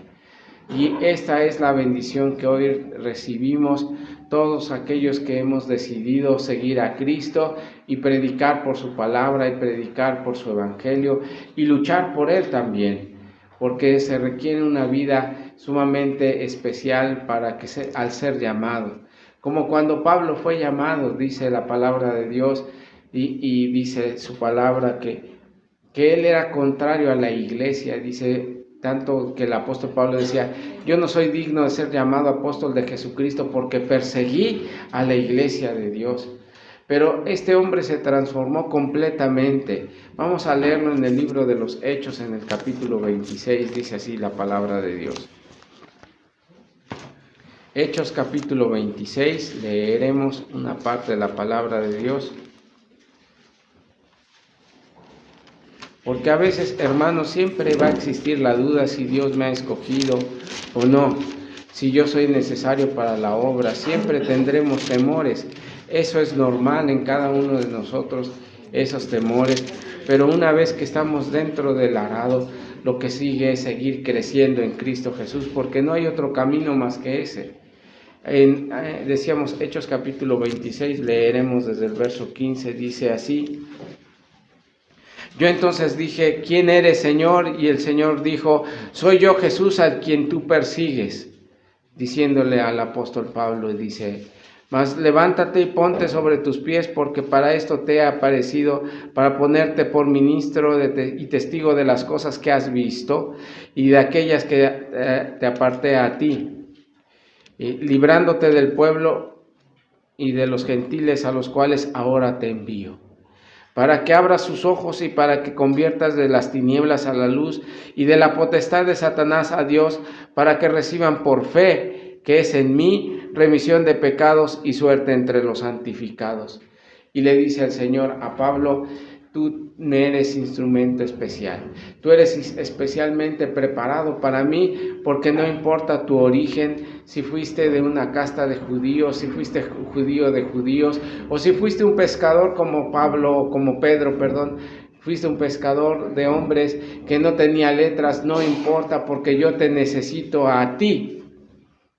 Y esta es la bendición que hoy recibimos todos aquellos que hemos decidido seguir a Cristo y predicar por su palabra y predicar por su evangelio y luchar por él también, porque se requiere una vida sumamente especial al ser llamado. Como cuando Pablo fue llamado, dice la palabra de Dios, y dice su palabra que él era contrario a la iglesia, dice, tanto que el apóstol Pablo decía: yo no soy digno de ser llamado apóstol de Jesucristo porque perseguí a la iglesia de Dios. Pero este hombre se transformó completamente. Vamos a leerlo en el libro de los Hechos, en el capítulo 26, dice así la palabra de Dios. Hechos capítulo 26, leeremos una parte de la palabra de Dios. Porque a veces, hermanos, siempre va a existir la duda si Dios me ha escogido o no, si yo soy necesario para la obra. Siempre tendremos temores. Eso es normal en cada uno de nosotros, esos temores. Pero una vez que estamos dentro del arado, lo que sigue es seguir creciendo en Cristo Jesús, porque no hay otro camino más que ese. Decíamos Hechos capítulo 26, leeremos desde el verso 15, dice así: Yo entonces dije: ¿quién eres, Señor? Y el Señor dijo: soy yo, Jesús, a quien tú persigues. Diciéndole al apóstol Pablo, dice: mas levántate y ponte sobre tus pies, porque para esto te he aparecido, para ponerte por ministro y testigo de las cosas que has visto y de aquellas que te aparté a ti, librándote del pueblo y de los gentiles a los cuales ahora te envío, para que abras sus ojos y para que conviertas de las tinieblas a la luz y de la potestad de Satanás a Dios, para que reciban por fe, que es en mí, remisión de pecados y suerte entre los santificados. Y le dice el Señor a Pablo: tú eres instrumento especial, tú eres especialmente preparado para mí, porque no importa tu origen, si fuiste de una casta de judíos, si fuiste judío de judíos, o si fuiste un pescador como Pedro, fuiste un pescador de hombres que no tenía letras, no importa, porque yo te necesito a ti.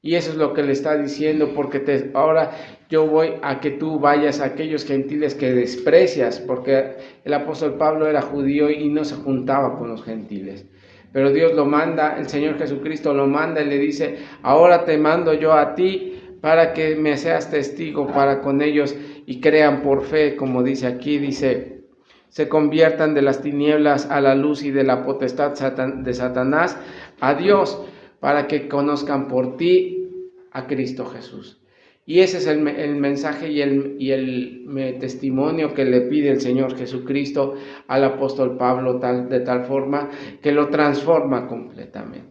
Y eso es lo que le está diciendo, porque ahora yo voy a que tú vayas a aquellos gentiles que desprecias, porque el apóstol Pablo era judío y no se juntaba con los gentiles. Pero Dios lo manda, el Señor Jesucristo lo manda y le dice: ahora te mando yo a ti para que me seas testigo para con ellos y crean por fe, como dice aquí, dice: se conviertan de las tinieblas a la luz y de la potestad de Satanás a Dios, para que conozcan por ti a Cristo Jesús. Y ese es el mensaje y el testimonio que le pide el Señor Jesucristo al apóstol Pablo, de tal forma que lo transforma completamente.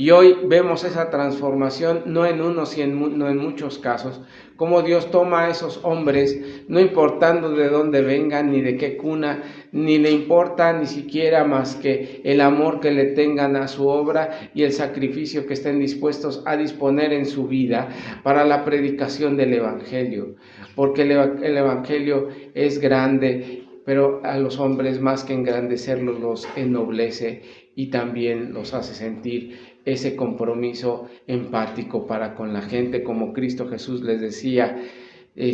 Y hoy vemos esa transformación, no en unos, sino en muchos casos, cómo Dios toma a esos hombres, no importando de dónde vengan, ni de qué cuna, ni le importa ni siquiera más que el amor que le tengan a su obra y el sacrificio que estén dispuestos a disponer en su vida para la predicación del Evangelio, porque el Evangelio es grande, pero a los hombres, más que engrandecerlos, los ennoblece y también los hace sentir ese compromiso empático para con la gente, como Cristo Jesús les decía,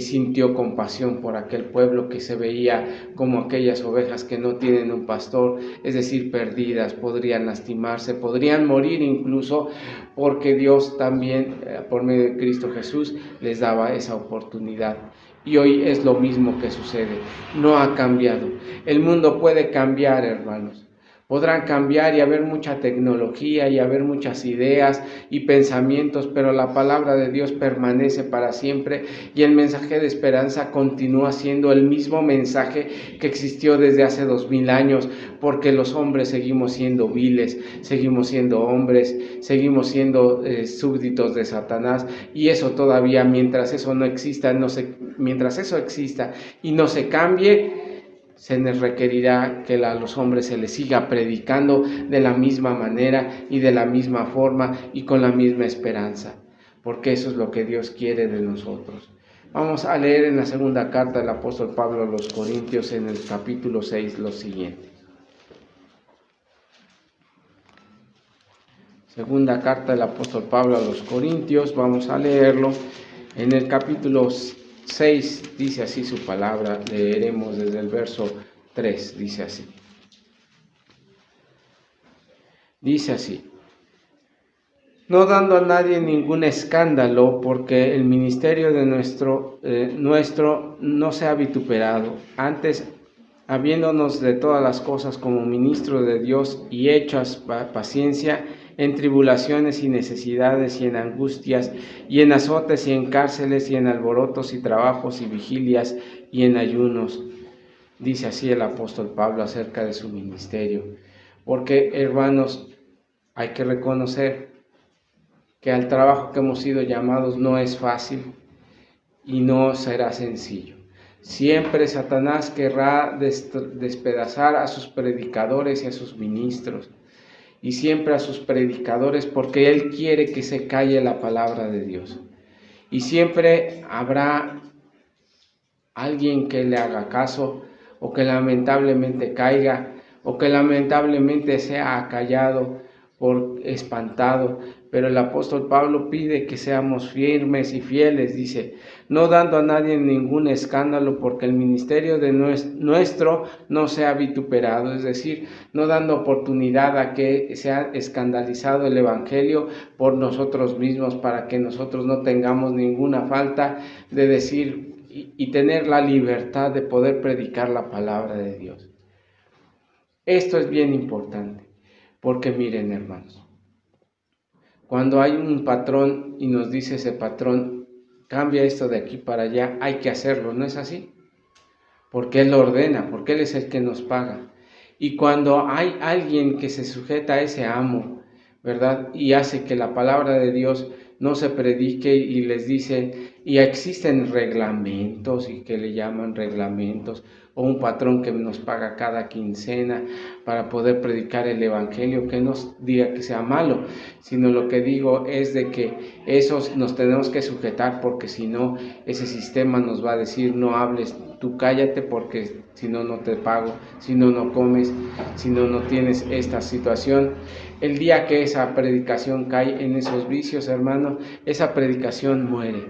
sintió compasión por aquel pueblo que se veía como aquellas ovejas que no tienen un pastor, es decir, perdidas, podrían lastimarse, podrían morir incluso, porque Dios también, por medio de Cristo Jesús, les daba esa oportunidad. Y hoy es lo mismo que sucede, no ha cambiado. El mundo puede cambiar, hermanos. Podrán cambiar y haber mucha tecnología y haber muchas ideas y pensamientos, pero la palabra de Dios permanece para siempre y el mensaje de esperanza continúa siendo el mismo mensaje que existió desde hace 2000 años, porque los hombres seguimos siendo viles, seguimos siendo hombres, seguimos siendo súbditos de Satanás, y eso todavía, mientras eso no exista, mientras eso exista y no se cambie, se les requerirá que a los hombres se les siga predicando de la misma manera y de la misma forma y con la misma esperanza, porque eso es lo que Dios quiere de nosotros. Vamos a leer en la segunda carta del apóstol Pablo a los Corintios, en el capítulo 6, lo siguiente. Segunda carta del apóstol Pablo a los Corintios, vamos a leerlo en el capítulo 6, dice así su palabra. Leeremos desde el verso 3, dice así. Dice así: no dando a nadie ningún escándalo, porque el ministerio de nuestro no sea vituperado, antes, habiéndonos de todas las cosas como ministros de Dios y hechas paciencia en tribulaciones y necesidades y en angustias y en azotes y en cárceles y en alborotos y trabajos y vigilias y en ayunos. Dice así el apóstol Pablo acerca de su ministerio. Porque, hermanos, hay que reconocer que al trabajo que hemos sido llamados no es fácil y no será sencillo. Siempre Satanás querrá despedazar a sus predicadores y a sus ministros, y siempre a sus predicadores, porque él quiere que se calle la palabra de Dios. Y siempre habrá alguien que le haga caso, o que lamentablemente caiga, o que lamentablemente sea acallado, espantado. Pero el apóstol Pablo pide que seamos firmes y fieles, dice, no dando a nadie ningún escándalo, porque el ministerio de nuestro no sea vituperado, es decir, no dando oportunidad a que sea escandalizado el evangelio por nosotros mismos, para que nosotros no tengamos ninguna falta de decir y tener la libertad de poder predicar la palabra de Dios. Esto es bien importante, porque miren, hermanos, cuando hay un patrón y nos dice ese patrón, cambia esto de aquí para allá, hay que hacerlo, ¿no es así? Porque Él lo ordena, porque Él es el que nos paga. Y cuando hay alguien que se sujeta a ese amo, ¿verdad? Y hace que la palabra de Dios no se predique y les dice, y existen reglamentos, y que le llaman reglamentos, o un patrón que nos paga cada quincena para poder predicar el evangelio, que no diga que sea malo, sino lo que digo es de que esos nos tenemos que sujetar, porque si no, ese sistema nos va a decir, no hables, tú cállate, porque si no, no te pago, si no, no comes, si no, no tienes esta situación. El día que esa predicación cae en esos vicios, hermano, esa predicación muere.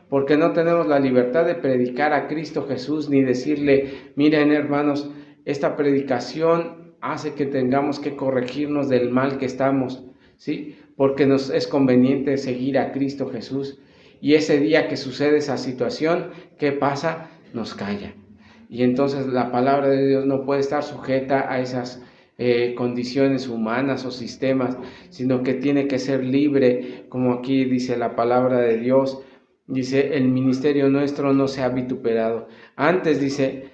Porque no tenemos la libertad de predicar a Cristo Jesús, ni decirle, miren, hermanos, esta predicación hace que tengamos que corregirnos del mal que estamos, ¿sí? Porque nos es conveniente seguir a Cristo Jesús. Y ese día que sucede esa situación, ¿qué pasa? Nos calla. Y entonces la palabra de Dios no puede estar sujeta a esas condiciones humanas o sistemas, sino que tiene que ser libre, como aquí dice la palabra de Dios. Dice, el ministerio nuestro no sea vituperado. Antes dice,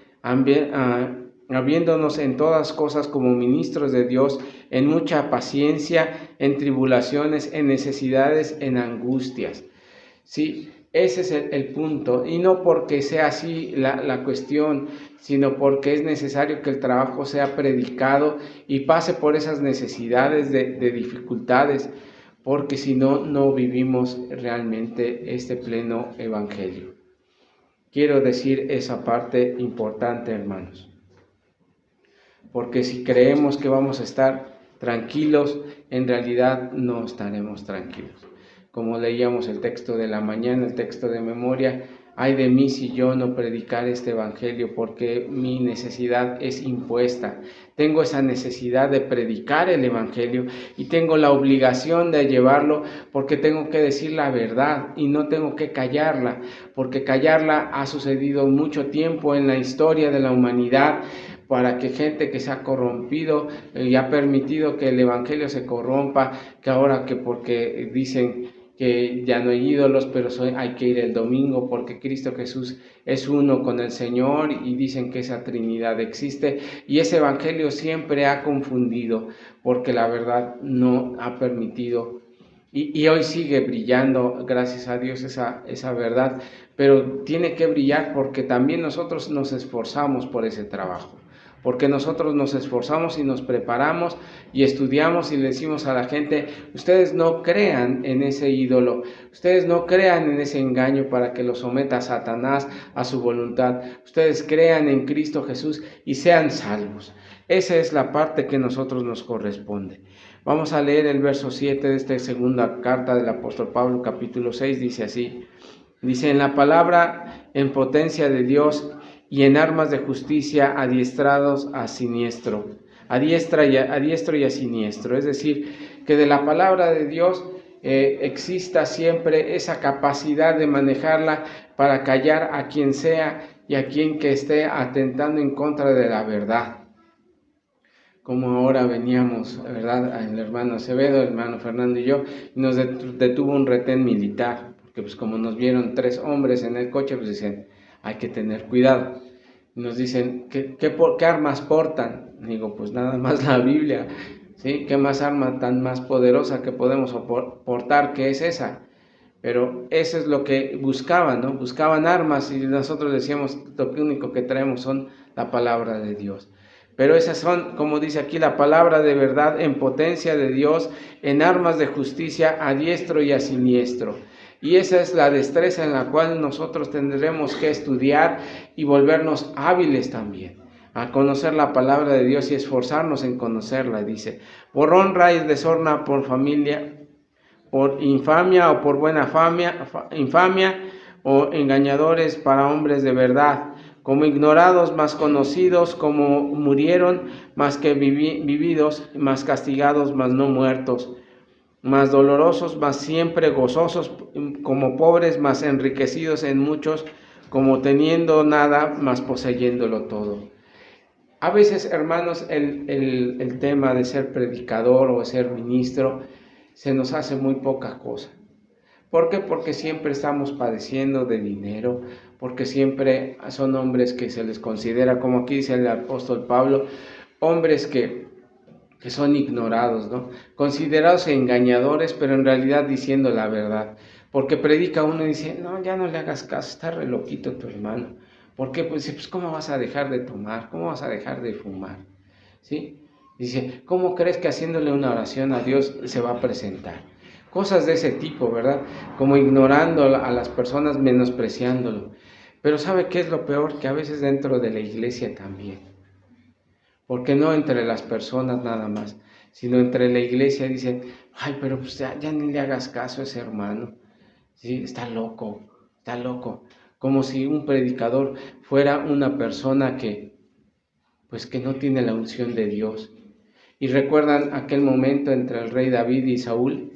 habiéndonos en todas cosas como ministros de Dios, en mucha paciencia, en tribulaciones, en necesidades, en angustias. Sí, ese es el punto. Y no porque sea así la cuestión, sino porque es necesario que el trabajo sea predicado y pase por esas necesidades de dificultades, porque si no, no vivimos realmente este pleno evangelio. Quiero decir esa parte importante, hermanos, porque si creemos que vamos a estar tranquilos, en realidad no estaremos tranquilos. Como leíamos el texto de la mañana, el texto de memoria, ay de mí si yo no predicar este evangelio, porque mi necesidad es impuesta. Tengo esa necesidad de predicar el evangelio y tengo la obligación de llevarlo, porque tengo que decir la verdad y no tengo que callarla, porque callarla ha sucedido mucho tiempo en la historia de la humanidad, para que gente que se ha corrompido y ha permitido que el evangelio se corrompa, que ahora que porque dicen que ya no hay ídolos, pero hay que ir el domingo porque Cristo Jesús es uno con el Señor y dicen que esa Trinidad existe, y ese evangelio siempre ha confundido porque la verdad no ha permitido, y hoy sigue brillando, gracias a Dios, esa verdad, pero tiene que brillar porque también nosotros nos esforzamos por ese trabajo. Porque nosotros nos esforzamos y nos preparamos y estudiamos y le decimos a la gente, ustedes no crean en ese ídolo, ustedes no crean en ese engaño para que lo someta a Satanás a su voluntad, ustedes crean en Cristo Jesús y sean salvos. Esa es la parte que a nosotros nos corresponde. Vamos a leer el verso 7 de esta segunda carta del apóstol Pablo, capítulo 6, dice así, dice, en la palabra en potencia de Dios y en armas de justicia adiestrados a siniestro, a diestro y a siniestro. Es decir, que de la palabra de Dios exista siempre esa capacidad de manejarla para callar a quien sea y a quien que esté atentando en contra de la verdad. Como ahora veníamos, ¿verdad? El hermano Acevedo, el hermano Fernando y yo, y nos detuvo un retén militar, porque pues como nos vieron 3 hombres en el coche, pues dicen, hay que tener cuidado. Nos dicen, ¿qué armas portan? Digo, pues nada más la Biblia, ¿sí? ¿Qué más arma tan más poderosa que podemos portar que es esa? Pero eso es lo que buscaban, ¿no? Buscaban armas y nosotros decíamos, lo único que traemos son la palabra de Dios. Pero esas son, como dice aquí, la palabra de verdad en potencia de Dios, en armas de justicia a diestro y a siniestro. Y esa es la destreza en la cual nosotros tendremos que estudiar y volvernos hábiles también a conocer la palabra de Dios y esforzarnos en conocerla. Dice, por honra y deshonra, por familia, por infamia o por buena infamia o engañadores para hombres de verdad, como ignorados, más conocidos, como murieron, más que vividos, más castigados, más no muertos, más dolorosos, más siempre gozosos, como pobres, más enriquecidos en muchos, como teniendo nada, más poseyéndolo todo. A veces, hermanos, el tema de ser predicador o ser ministro se nos hace muy poca cosa. ¿Por qué? Porque siempre estamos padeciendo de dinero, porque siempre son hombres que se les considera, como aquí dice el apóstol Pablo, hombres que son ignorados, ¿no? Considerados engañadores, pero en realidad diciendo la verdad. Porque predica uno y dice, no, ya no le hagas caso, está re loquito tu hermano. ¿Por qué? Pues ¿cómo vas a dejar de tomar? ¿Cómo vas a dejar de fumar? ¿Sí? Dice, ¿cómo crees que haciéndole una oración a Dios se va a presentar? Cosas de ese tipo, ¿verdad? Como ignorando a las personas, menospreciándolo. Pero ¿sabe qué es lo peor? Que a veces dentro de la iglesia también. Porque no entre las personas nada más, sino entre la iglesia dicen, ay, pero pues ya ni le hagas caso a ese hermano, ¿sí? Está loco. Como si un predicador fuera una persona que no tiene la unción de Dios. Y recuerdan aquel momento entre el rey David y Saúl,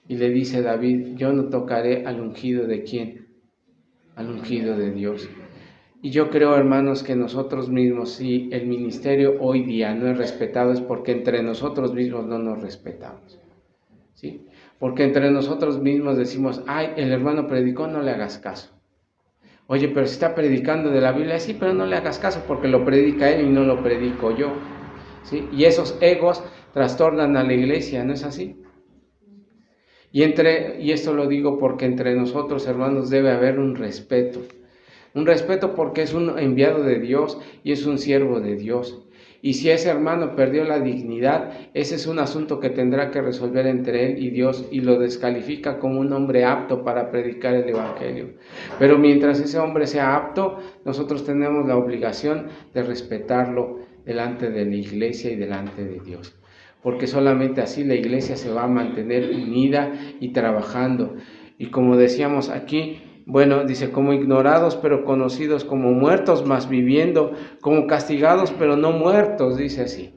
y le dice David, yo no tocaré al ungido de ¿quién? Al ungido de Dios. Y yo creo, hermanos, que nosotros mismos, si el ministerio hoy día no es respetado, es porque entre nosotros mismos no nos respetamos, ¿sí? Porque entre nosotros mismos decimos, ay, el hermano predicó, no le hagas caso. Oye, pero si está predicando de la Biblia, sí, pero no le hagas caso porque lo predica él y no lo predico yo, ¿sí? Y esos egos trastornan a la iglesia, ¿no es así? Y esto lo digo porque entre nosotros, hermanos, debe haber un respeto porque es un enviado de Dios y es un siervo de Dios. Y si ese hermano perdió la dignidad, ese es un asunto que tendrá que resolver entre él y Dios, y lo descalifica como un hombre apto para predicar el evangelio. Pero mientras ese hombre sea apto, nosotros tenemos la obligación de respetarlo delante de la iglesia y delante de Dios. Porque solamente así la iglesia se va a mantener unida y trabajando. Y como decíamos aquí, bueno, dice, como ignorados pero conocidos, como muertos mas viviendo, como castigados pero no muertos, dice así.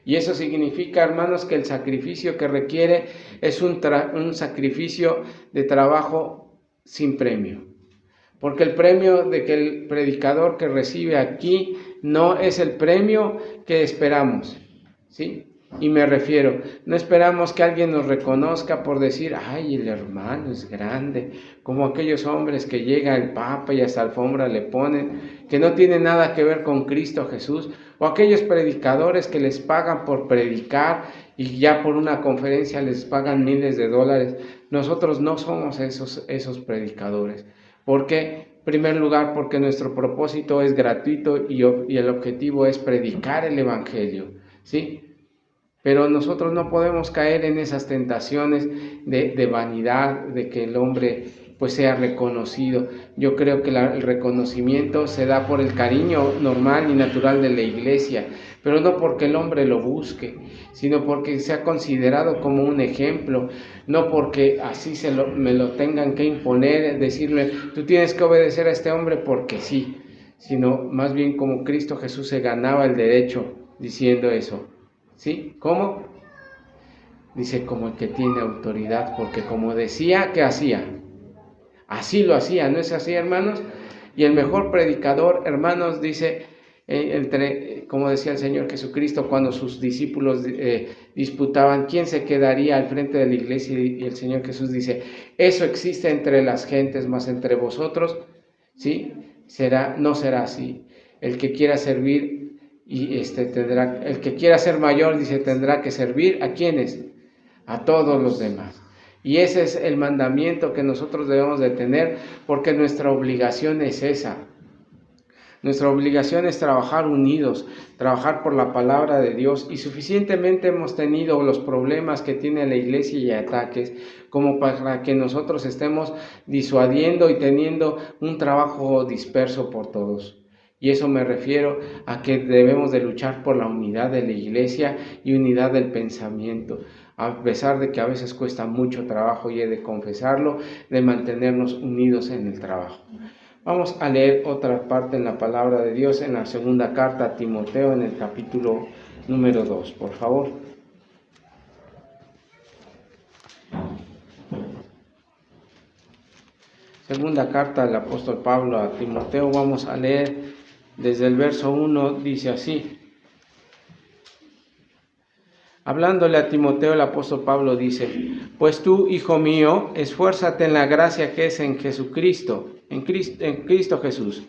Y eso significa, hermanos, que el sacrificio que requiere es un sacrificio de trabajo sin premio. Porque el premio de que el predicador que recibe aquí no es el premio que esperamos, ¿sí? Y me refiero, no esperamos que alguien nos reconozca por decir, ay, el hermano es grande, como aquellos hombres que llega el Papa y hasta alfombra le ponen, que no tienen nada que ver con Cristo Jesús, o aquellos predicadores que les pagan por predicar y ya por una conferencia les pagan miles de dólares. Nosotros no somos esos predicadores. ¿Por qué? En primer lugar, porque nuestro propósito es gratuito y el objetivo es predicar el Evangelio, ¿sí? Pero nosotros no podemos caer en esas tentaciones de vanidad, de que el hombre pues sea reconocido. Yo creo que el reconocimiento se da por el cariño normal y natural de la iglesia, pero no porque el hombre lo busque, sino porque sea considerado como un ejemplo, no porque así me lo tengan que imponer, decirle, tú tienes que obedecer a este hombre porque sí, sino más bien como Cristo Jesús se ganaba el derecho diciendo eso. ¿Sí? ¿Cómo? Dice, como el que tiene autoridad, porque como decía, ¿qué hacía? Así lo hacía, ¿no es así, hermanos? Y el mejor predicador, hermanos, dice, como decía el Señor Jesucristo, cuando sus discípulos disputaban quién se quedaría al frente de la iglesia, y el Señor Jesús dice, eso existe entre las gentes, mas entre vosotros, ¿sí? No será así. El que quiera servir el que quiera ser mayor, dice, tendrá que servir ¿a quiénes? A todos los demás. Y ese es el mandamiento que nosotros debemos de tener, porque nuestra obligación es esa. Nuestra obligación es trabajar unidos, trabajar por la palabra de Dios, y suficientemente hemos tenido los problemas que tiene la iglesia y ataques como para que nosotros estemos disuadiendo y teniendo un trabajo disperso por todos. Y eso me refiero a que debemos de luchar por la unidad de la iglesia y unidad del pensamiento, a pesar de que a veces cuesta mucho trabajo, y he de confesarlo, de mantenernos unidos en el trabajo. Vamos a leer otra parte en la palabra de Dios, en la segunda carta a Timoteo, en el capítulo número 2, por favor. Segunda carta del apóstol Pablo a Timoteo, vamos a leer desde el verso 1, dice así. Hablándole a Timoteo, el apóstol Pablo dice, pues tú, hijo mío, esfuérzate en la gracia que es en Jesucristo, en Cristo Jesús.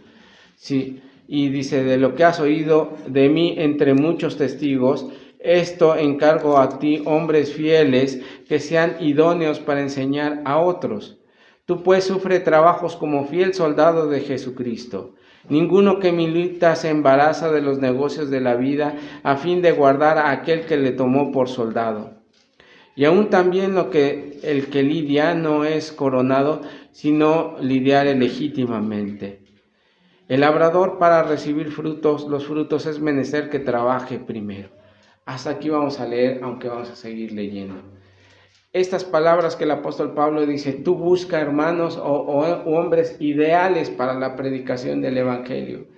Sí, y dice, de lo que has oído de mí entre muchos testigos, esto encargo a ti, hombres fieles, que sean idóneos para enseñar a otros. Tú pues sufre trabajos como fiel soldado de Jesucristo. Ninguno que milita se embaraza de los negocios de la vida a fin de guardar a aquel que le tomó por soldado. Y aún también el que lidia no es coronado, sino lidiare legítimamente. El labrador para recibir los frutos es menester que trabaje primero. Hasta aquí vamos a leer, aunque vamos a seguir leyendo. Estas palabras que el apóstol Pablo dice, tú busca hermanos o hombres ideales para la predicación del Evangelio.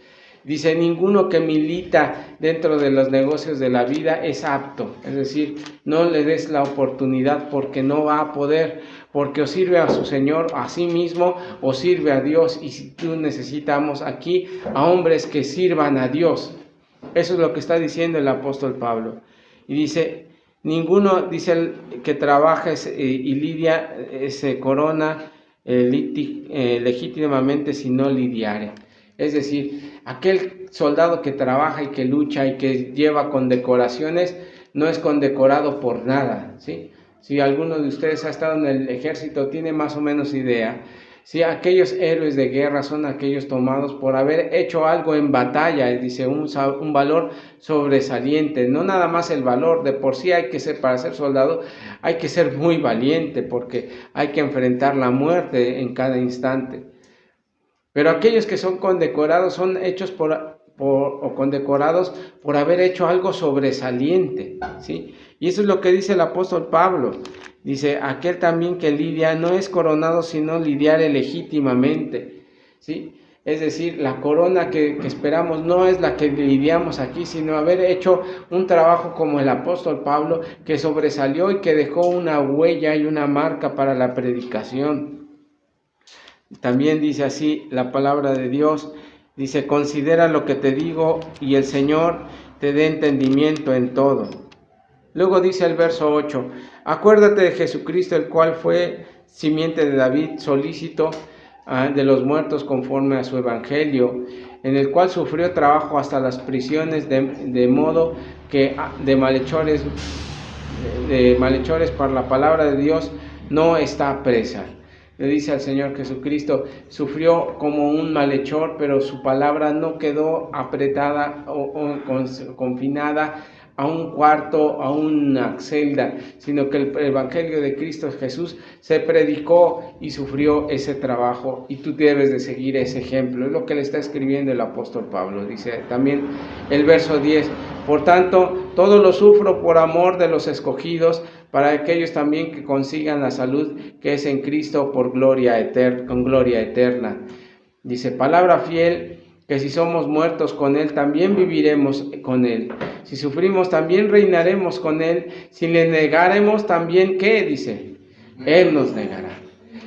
Dice, ninguno que milita dentro de los negocios de la vida es apto. Es decir, no le des la oportunidad porque no va a poder, porque o sirve a su Señor, a sí mismo, o sirve a Dios. Y si tú necesitamos aquí a hombres que sirvan a Dios. Eso es lo que está diciendo el apóstol Pablo. Y dice, ninguno, dice el que trabaja y lidia, se corona legítimamente si no lidiare. Es decir, aquel soldado que trabaja y que lucha y que lleva condecoraciones, no es condecorado por nada, ¿sí? Si alguno de ustedes ha estado en el ejército, tiene más o menos idea. Sí, aquellos héroes de guerra son aquellos tomados por haber hecho algo en batalla, dice, un valor sobresaliente, no nada más el valor, de por sí hay que ser, para ser soldado, hay que ser muy valiente, porque hay que enfrentar la muerte en cada instante. Pero aquellos que son condecorados son hechos o condecorados por haber hecho algo sobresaliente, ¿sí? Y eso es lo que dice el apóstol Pablo. Dice, aquel también que lidia no es coronado, sino lidiare legítimamente, ¿sí? Es decir, la corona que esperamos no es la que lidiamos aquí, sino haber hecho un trabajo como el apóstol Pablo, que sobresalió y que dejó una huella y una marca para la predicación. También dice así la palabra de Dios Dice, considera lo que te digo y el Señor te dé entendimiento en todo. Luego dice el verso 8, acuérdate de Jesucristo, el cual fue simiente de David, solícito de los muertos conforme a su evangelio, en el cual sufrió trabajo hasta las prisiones, de modo que de malhechores por la palabra de Dios no está presa. Le dice al Señor Jesucristo, sufrió como un malhechor, pero su palabra no quedó apretada o confinada a un cuarto, a una celda, sino que el Evangelio de Cristo Jesús se predicó y sufrió ese trabajo, y tú debes de seguir ese ejemplo. Es lo que le está escribiendo el apóstol Pablo. Dice también el verso 10, por tanto, todo lo sufro por amor de los escogidos, para aquellos también que consigan la salud que es en Cristo con gloria eterna. Dice, palabra fiel, que si somos muertos con Él, también viviremos con Él. Si sufrimos, también reinaremos con Él. Si le negaremos, también, ¿qué? Dice, Él nos negará.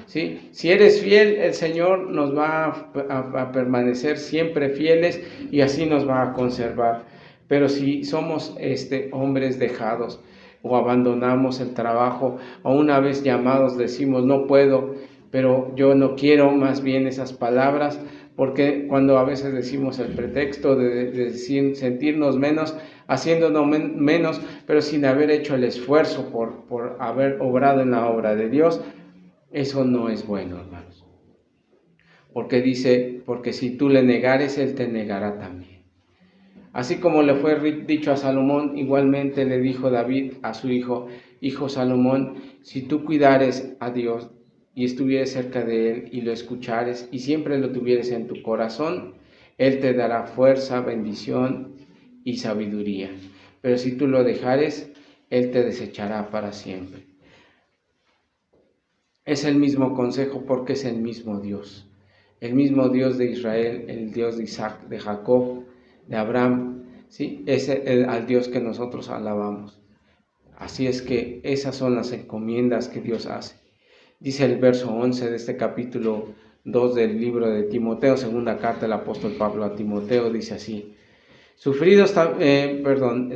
¿Sí? Si eres fiel, el Señor nos va a permanecer siempre fieles y así nos va a conservar. Pero si somos hombres dejados o abandonamos el trabajo, o una vez llamados decimos, no puedo, pero yo no quiero, más bien esas palabras, porque cuando a veces decimos el pretexto de sentirnos menos, haciéndonos menos, pero sin haber hecho el esfuerzo por haber obrado en la obra de Dios, eso no es bueno, hermanos. Porque dice, porque si tú le negares, Él te negará también. Así como le fue dicho a Salomón, igualmente le dijo David a su hijo, hijo Salomón, si tú cuidares a Dios y estuvieres cerca de Él y lo escuchares y siempre lo tuvieres en tu corazón, Él te dará fuerza, bendición y sabiduría. Pero si tú lo dejares, Él te desechará para siempre. Es el mismo consejo porque es el mismo Dios de Israel, el Dios de Isaac, de Jacob, de Abraham, ¿sí? Es al Dios que nosotros alabamos. Así es que esas son las encomiendas que Dios hace. Dice el verso 11 de este capítulo 2 del libro de Timoteo, segunda carta del apóstol Pablo a Timoteo, dice así,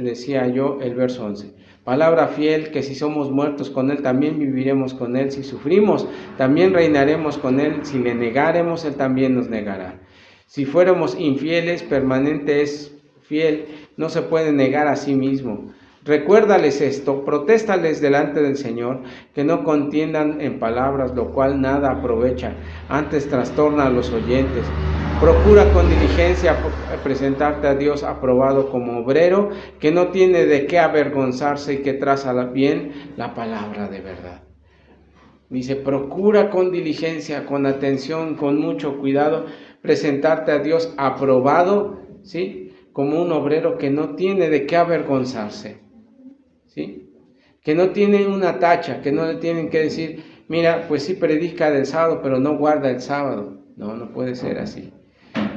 decía yo el verso 11, palabra fiel, que si somos muertos con Él, también viviremos con Él, si sufrimos, también reinaremos con Él, si le negaremos, Él también nos negará. Si fuéramos infieles, permanente es fiel, no se puede negar a sí mismo. Recuérdales esto, protéstales delante del Señor, que no contiendan en palabras, lo cual nada aprovecha, antes trastorna a los oyentes. Procura con diligencia presentarte a Dios aprobado como obrero, que no tiene de qué avergonzarse y que traza bien la palabra de verdad. Dice, procura con diligencia, con atención, con mucho cuidado, presentarte a Dios aprobado, ¿sí? Como un obrero que no tiene de qué avergonzarse, ¿sí? Que no tiene una tacha, que no le tienen que decir, mira, pues sí predica del sábado, pero no guarda el sábado. No puede ser así,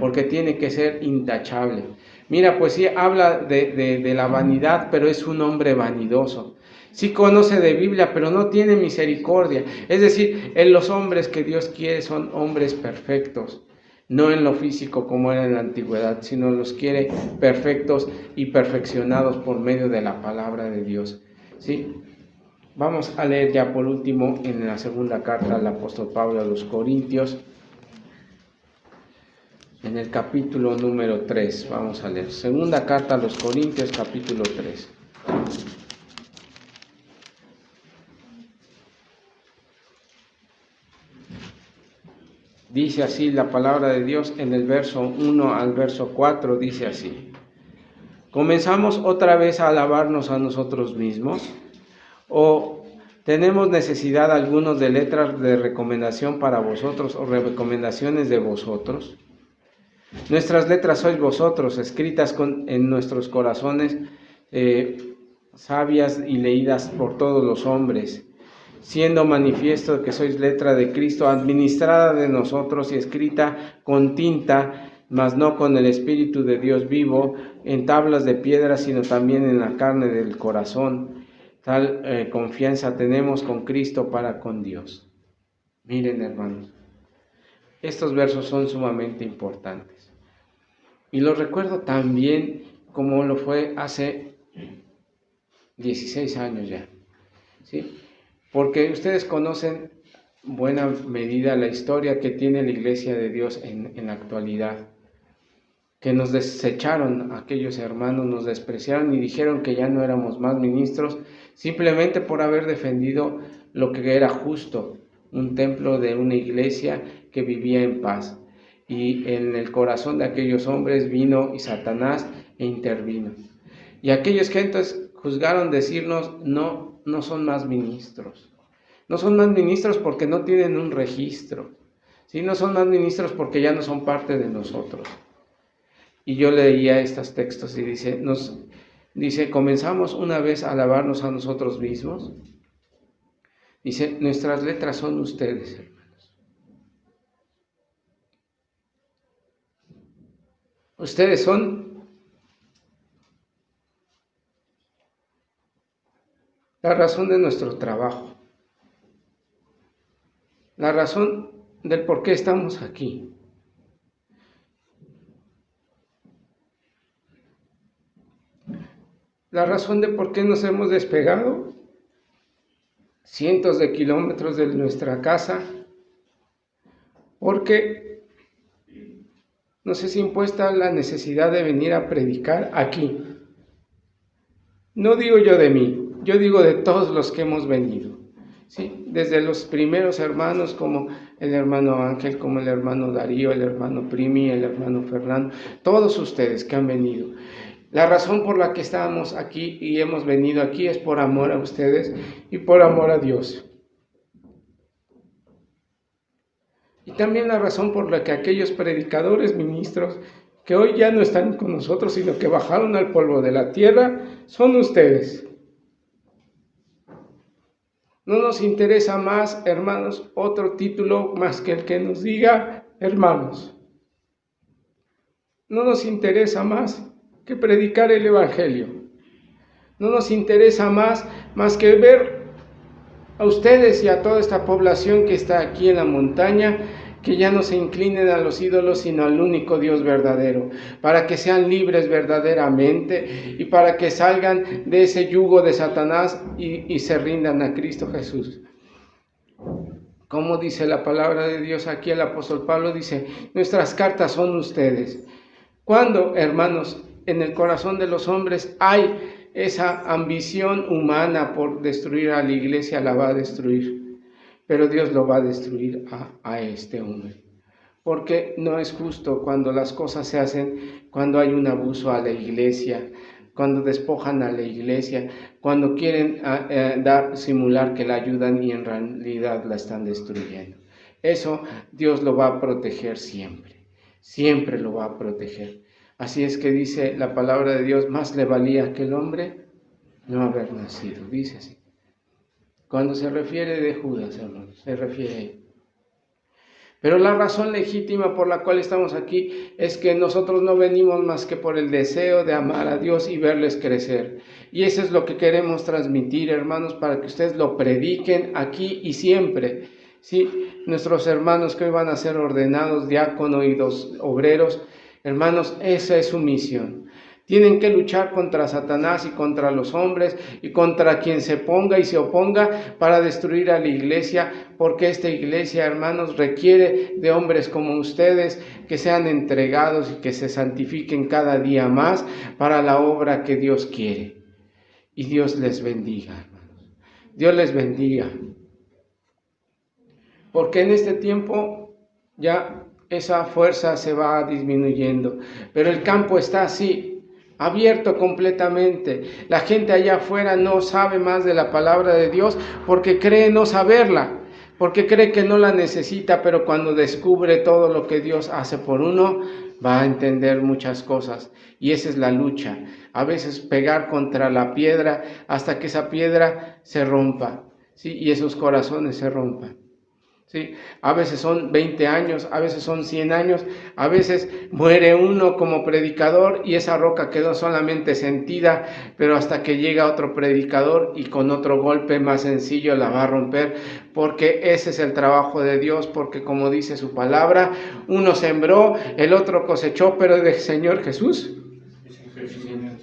porque tiene que ser intachable. Mira, pues sí habla de la vanidad, pero es un hombre vanidoso. Sí conoce de Biblia, pero no tiene misericordia. Es decir, los hombres que Dios quiere son hombres perfectos, no en lo físico como era en la antigüedad, sino los quiere perfectos y perfeccionados por medio de la palabra de Dios. ¿Sí? Vamos a leer ya por último en la segunda carta del apóstol Pablo a los Corintios, en el capítulo número 3. Vamos a leer segunda carta a los Corintios, capítulo 3. Dice así la palabra de Dios en el verso 1 al verso 4, dice así. ¿Comenzamos otra vez a alabarnos a nosotros mismos? ¿O tenemos necesidad algunos de letras de recomendación para vosotros o recomendaciones de vosotros? Nuestras letras sois vosotros, escritas en nuestros corazones, sabias y leídas por todos los hombres, siendo manifiesto que sois letra de Cristo, administrada de nosotros y escrita con tinta, mas no con el Espíritu de Dios vivo, en tablas de piedra, sino también en la carne del corazón. Tal confianza tenemos con Cristo para con Dios. Miren, hermanos, estos versos son sumamente importantes, Y lo recuerdo tan bien como lo fue hace 16 años ya, ¿sí? Porque ustedes conocen buena medida la historia que tiene la Iglesia de Dios en la actualidad, que nos desecharon aquellos hermanos, nos despreciaron y dijeron que ya no éramos más ministros, simplemente por haber defendido lo que era justo, un templo de una iglesia que vivía en paz. Y en el corazón de aquellos hombres vino y Satanás e intervino. Y aquellos gentes juzgaron decirnos, no son más ministros. No son más ministros porque no tienen un registro. ¿Sí? No son más ministros porque ya no son parte de nosotros. Y yo leía estos textos y dice, comenzamos una vez a alabarnos a nosotros mismos. Dice, nuestras letras son ustedes, hermanos. Ustedes son la razón de nuestro trabajo, la razón del por qué estamos aquí. La razón de por qué nos hemos despegado cientos de kilómetros de nuestra casa, porque nos es impuesta la necesidad de venir a predicar aquí. No digo yo de mí, yo digo de todos los que hemos venido, ¿sí? Desde los primeros hermanos como el hermano Ángel, como el hermano Darío, el hermano Primi, el hermano Fernando, todos ustedes que han venido. La razón por la que estamos aquí y hemos venido aquí es por amor a ustedes y por amor a Dios. Y también la razón por la que aquellos predicadores, ministros, que hoy ya no están con nosotros, sino que bajaron al polvo de la tierra, son ustedes. No nos interesa más, hermanos, otro título más que el que nos diga hermanos. No nos interesa más que predicar el Evangelio. No nos interesa más que ver a ustedes y a toda esta población que está aquí en la montaña, que ya no se inclinen a los ídolos, sino al único Dios verdadero, para que sean libres verdaderamente y para que salgan de ese yugo de Satanás y se rindan a Cristo Jesús. Como dice la palabra de Dios aquí, el apóstol Pablo dice, nuestras cartas son ustedes. ¿Cuándo, hermanos, en el corazón de los hombres hay esa ambición humana por destruir a la iglesia? La va a destruir, pero Dios lo va a destruir a este hombre, porque no es justo cuando las cosas se hacen, cuando hay un abuso a la iglesia, cuando despojan a la iglesia, cuando quieren simular que la ayudan y en realidad la están destruyendo. Eso Dios lo va a proteger siempre, siempre lo va a proteger. Así es que dice la palabra de Dios, más le valía a aquel hombre no haber nacido, dice así. Cuando se refiere de Judas, hermanos, se refiere a él. Pero la razón legítima por la cual estamos aquí es que nosotros no venimos más que por el deseo de amar a Dios y verles crecer. Y eso es lo que queremos transmitir, hermanos, para que ustedes lo prediquen aquí y siempre. ¿Sí? Nuestros hermanos que hoy van a ser ordenados diáconos y obreros, hermanos, esa es su misión. Tienen que luchar contra Satanás y contra los hombres y contra quien se ponga y se oponga para destruir a la iglesia, porque esta iglesia, hermanos, requiere de hombres como ustedes que sean entregados y que se santifiquen cada día más para la obra que Dios quiere. Y Dios les bendiga, hermanos. Dios les bendiga. Porque en este tiempo ya esa fuerza se va disminuyendo, pero el campo está así, abierto completamente. La gente allá afuera no sabe más de la palabra de Dios porque cree no saberla, porque cree que no la necesita, pero cuando descubre todo lo que Dios hace por uno, va a entender muchas cosas. Y esa es la lucha. A veces pegar contra la piedra hasta que esa piedra se rompa, ¿sí? Y esos corazones se rompan. ¿sí? A veces son 20 años, a veces son 100 años, a veces muere uno como predicador y esa roca quedó solamente sentida, pero hasta que llega otro predicador y con otro golpe más sencillo la va a romper, porque ese es el trabajo de Dios, porque como dice su palabra, uno sembró, el otro cosechó, pero del Señor Jesús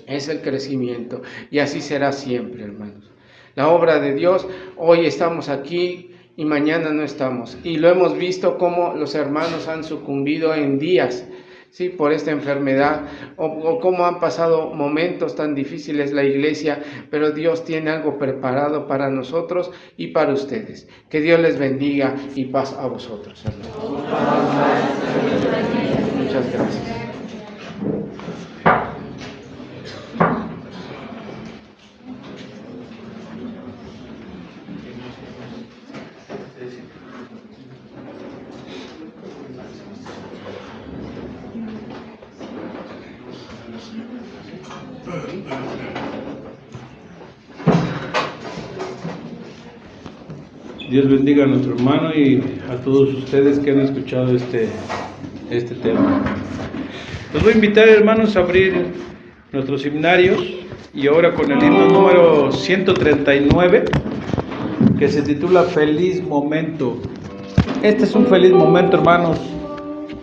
es el crecimiento, y así será siempre, hermanos. La obra de Dios, hoy estamos aquí y mañana no estamos, y lo hemos visto como los hermanos han sucumbido en días, ¿sí? Por esta enfermedad, o cómo han pasado momentos tan difíciles la iglesia, pero Dios tiene algo preparado para nosotros y para ustedes. Que Dios les bendiga y paz a vosotros, hermanos. Muchas gracias. Dios bendiga a nuestro hermano y a todos ustedes que han escuchado este tema. Los voy a invitar, hermanos, a abrir nuestros himnarios y ahora con el himno número 139, que se titula Feliz Momento. Este es un feliz momento, hermanos,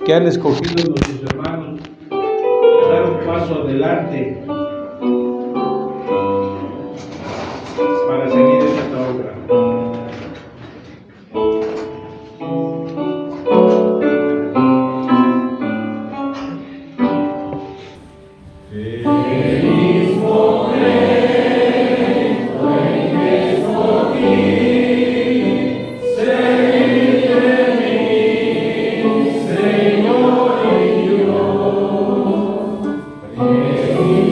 que han escogido nuestros hermanos a dar un paso adelante para seguir en esta obra. Señor y Dios,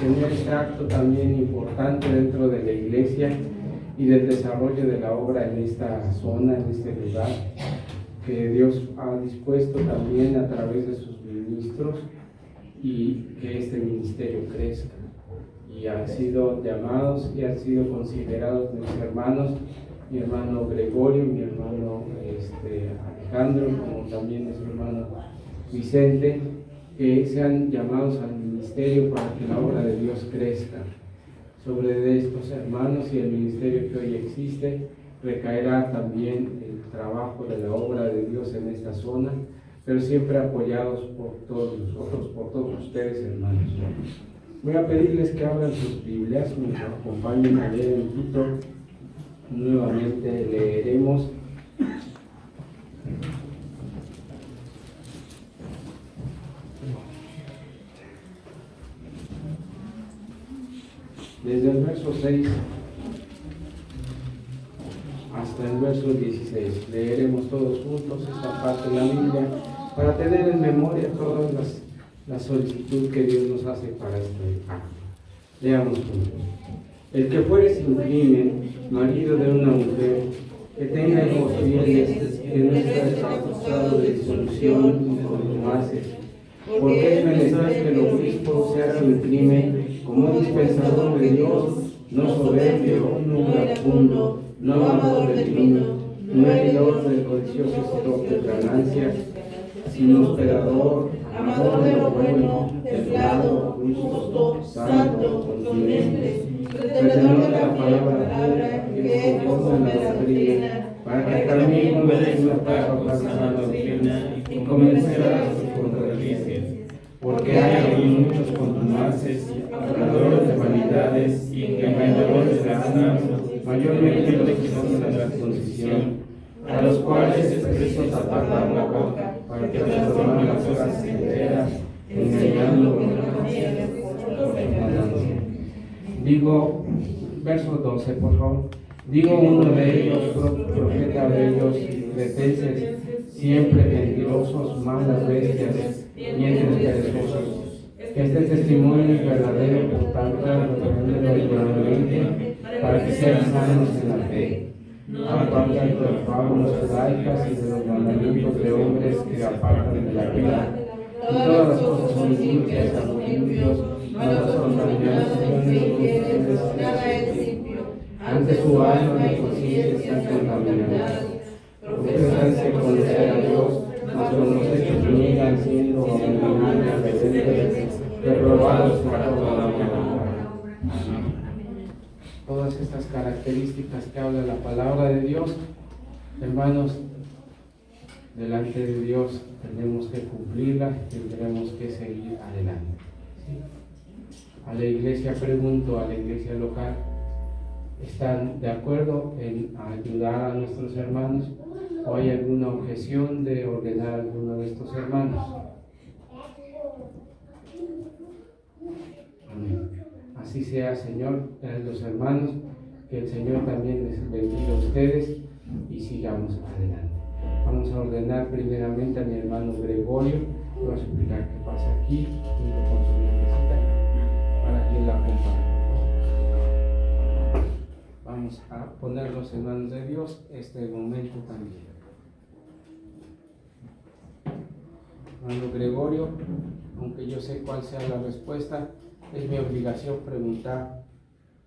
tener este acto también importante dentro de la iglesia y del desarrollo de la obra en esta zona, en este lugar, que Dios ha dispuesto también a través de sus ministros y que este ministerio crezca. Y han sido llamados y han sido considerados mis hermanos, mi hermano Gregorio, mi hermano Alejandro, como también nuestro hermano Vicente, que sean llamados al ministerio para que la obra de Dios crezca. Sobre estos hermanos y el ministerio que hoy existe, recaerá también el trabajo de la obra de Dios en esta zona, pero siempre apoyados por todos nosotros, por todos ustedes, hermanos. Voy a pedirles que abran sus Biblias, me acompañen a leer en Tito. Nuevamente leeremos desde el verso 6 hasta el verso 16. Leeremos todos juntos esta parte de la Biblia para tener en memoria todas la solicitud que Dios nos hace para este acto. Leamos juntos. El que fuere sin crimen, marido de una mujer, que tenga hijos fieles, que no esté acusado de disolución ni contumaces, porque es menester que el obispo sea sin crimen, como dispensador de Dios, no soberbio, no iracundo, no amador del vino, no heridor de codiciosos propias ganancias, sino hospedador, amador de lo bueno, templado, justo, santo, continente, retenedor de la palabra que es conforme a la doctrina, para que también convenga a alcanzar la doctrina y convencer a los contradicciones. Porque hay muchos contumaces, habladores de vanidades y engañadores de almas, mayormente los que son de la circuncisión, a los cuales es preciso tapar la boca para que transformar las cosas enteras, enseñando con la manera. Digo, verso 12, por favor. Digo uno de ellos, profeta de ellos, cretenses, siempre mentirosos, malas bestias, vientres perezosos, que este testimonio es verdadero, por tanto, reprendelo regularmente, para que sean sanos en la fe. Apartan de las fábulas judaicas y de los mandamientos de hombres que apartan de la vida. Y todas las cosas son limpias a los limpios, mas las contaminaciones de ustedes nada es limpio. Ante su alma y conciencia están contaminadas. Profésanse conocer a Dios, mas con los hechos niegan, siendo abominables, presentes, reprobados por toda la humanidad. Todas estas características que habla la palabra de Dios, hermanos, delante de Dios tenemos que cumplirlas, tendremos que seguir adelante. ¿Sí? A la iglesia pregunto, a la iglesia local, ¿están de acuerdo en ayudar a nuestros hermanos? ¿O hay alguna objeción de ordenar a alguno de estos hermanos? Amén. Así sea, Señor, los hermanos, que el Señor también les bendiga a ustedes y sigamos adelante. Vamos a ordenar primeramente a mi hermano Gregorio, le voy a suplicar que pase aquí junto con su nietecita para que la acompañe. Vamos a ponerlos en manos de Dios este momento también. Hermano Gregorio, aunque yo sé cuál sea la respuesta, es mi obligación preguntar.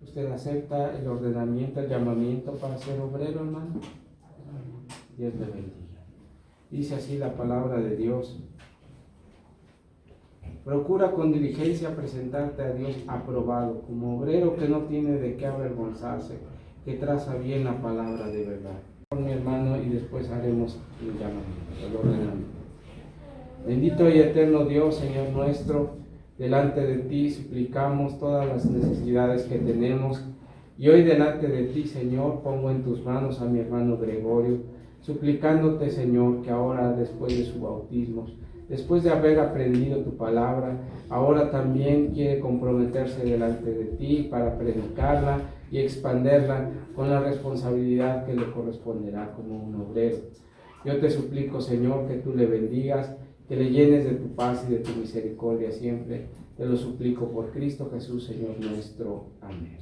¿Usted acepta el ordenamiento, el llamamiento para ser obrero, hermano? Dios le bendiga. Dice así la palabra de Dios. Procura con diligencia presentarte a Dios aprobado, como obrero que no tiene de qué avergonzarse, que traza bien la palabra de verdad. Por mi hermano, y después haremos el llamamiento, el ordenamiento. Bendito y eterno Dios, Señor nuestro, delante de ti suplicamos todas las necesidades que tenemos, y hoy delante de ti, Señor, pongo en tus manos a mi hermano Gregorio, suplicándote, Señor, que ahora, después de su bautismo, después de haber aprendido tu palabra, ahora también quiere comprometerse delante de ti para predicarla y expanderla con la responsabilidad que le corresponderá como un obrero. Yo te suplico, Señor, que tú le bendigas, que le llenes de tu paz y de tu misericordia siempre. Te lo suplico por Cristo Jesús, Señor nuestro. Amén.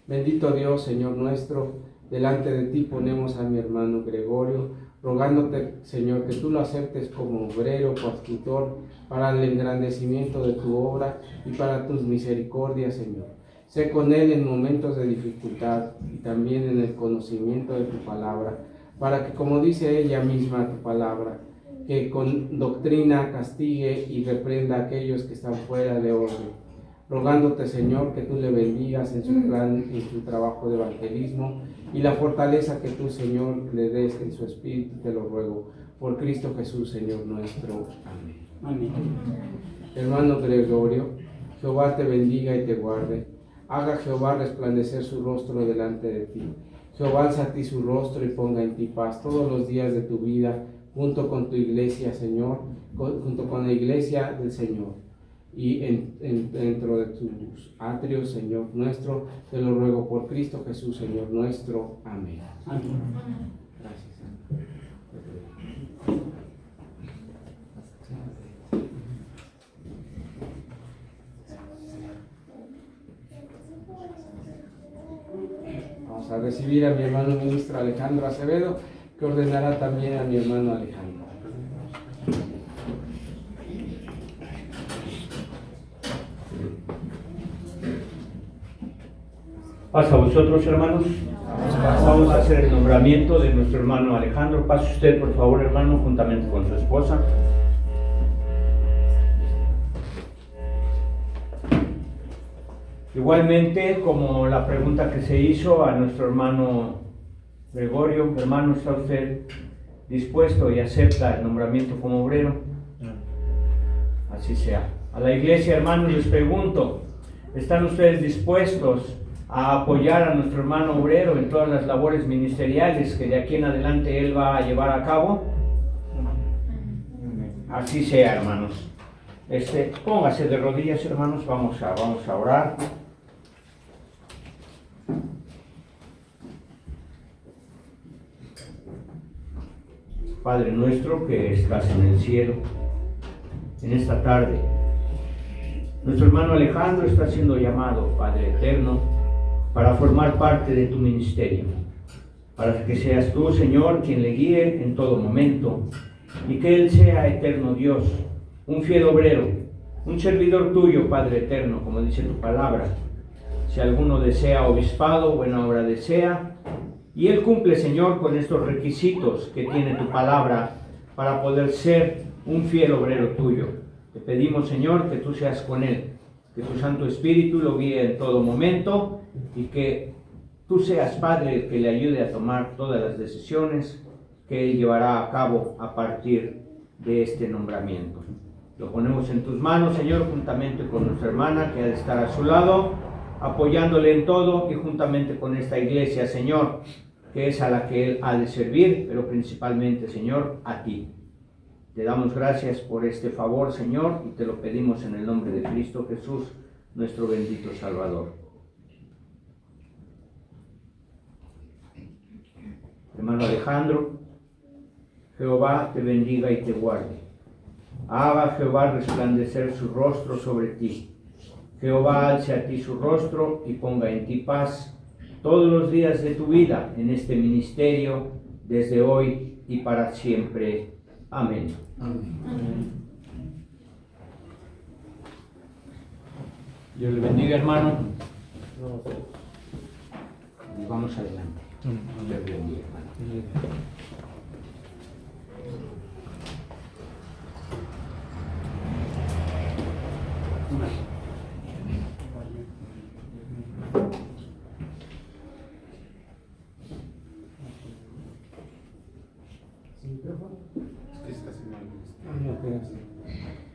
Bendito Dios, Señor nuestro, delante de ti ponemos a mi hermano Gregorio, rogándote, Señor, que tú lo aceptes como obrero, coadjutor, para el engrandecimiento de tu obra y para tus misericordias, Señor. Sé con él en momentos de dificultad y también en el conocimiento de tu palabra, para que, como dice ella misma tu palabra, que con doctrina castigue y reprenda a aquellos que están fuera de orden. Rogándote, Señor, que tú le bendigas en su plan, en su trabajo de evangelismo, y la fortaleza que tú, Señor, le des en su espíritu, te lo ruego. Por Cristo Jesús, Señor nuestro. Amén. Amén. Hermano Gregorio, Jehová te bendiga y te guarde. Haga Jehová resplandecer su rostro delante de ti. Jehová alza a ti su rostro y ponga en ti paz todos los días de tu vida, junto con tu iglesia, Señor, junto con la iglesia del Señor. Y dentro de tus atrios, Señor nuestro, te lo ruego por Cristo Jesús, Señor nuestro. Amén. Amén. Gracias. Vamos a recibir a mi hermano ministro Alejandro Acevedo, que ordenará también a mi hermano Alejandro. Paz a vosotros, hermanos. Vamos a hacer el nombramiento de nuestro hermano Alejandro. Pase usted, por favor, hermano, juntamente con su esposa. Igualmente, como la pregunta que se hizo a nuestro hermano Gregorio, hermano, ¿está usted dispuesto y acepta el nombramiento como obrero? Así sea. A la iglesia, hermanos, les pregunto, ¿están ustedes dispuestos a apoyar a nuestro hermano obrero en todas las labores ministeriales que de aquí en adelante él va a llevar a cabo? Así sea, hermanos. Póngase de rodillas, hermanos, vamos a orar. Padre nuestro que estás en el cielo, en esta tarde, nuestro hermano Alejandro está siendo llamado, Padre eterno, para formar parte de tu ministerio, para que seas tú, Señor, quien le guíe en todo momento, y que él sea eterno Dios, un fiel obrero, un servidor tuyo, Padre eterno, como dice tu palabra. Si alguno desea obispado, buena obra desea, y él cumple, Señor, con estos requisitos que tiene tu palabra para poder ser un fiel obrero tuyo. Te pedimos, Señor, que tú seas con él, que tu Santo Espíritu lo guíe en todo momento y que tú seas, Padre, el que le ayude a tomar todas las decisiones que él llevará a cabo a partir de este nombramiento. Lo ponemos en tus manos, Señor, juntamente con nuestra hermana que ha de estar a su lado, apoyándole en todo, y juntamente con esta iglesia, Señor, que es a la que él ha de servir, pero principalmente, Señor, a ti. Te damos gracias por este favor, Señor, y te lo pedimos en el nombre de Cristo Jesús, nuestro bendito Salvador. Hermano Alejandro, Jehová te bendiga y te guarde. Haga Jehová resplandecer su rostro sobre ti. Jehová alce a ti su rostro y ponga en ti paz todos los días de tu vida en este ministerio, desde hoy y para siempre. Amén. Amén. Dios le bendiga, hermano. Y vamos adelante. Dios le bendiga, hermano.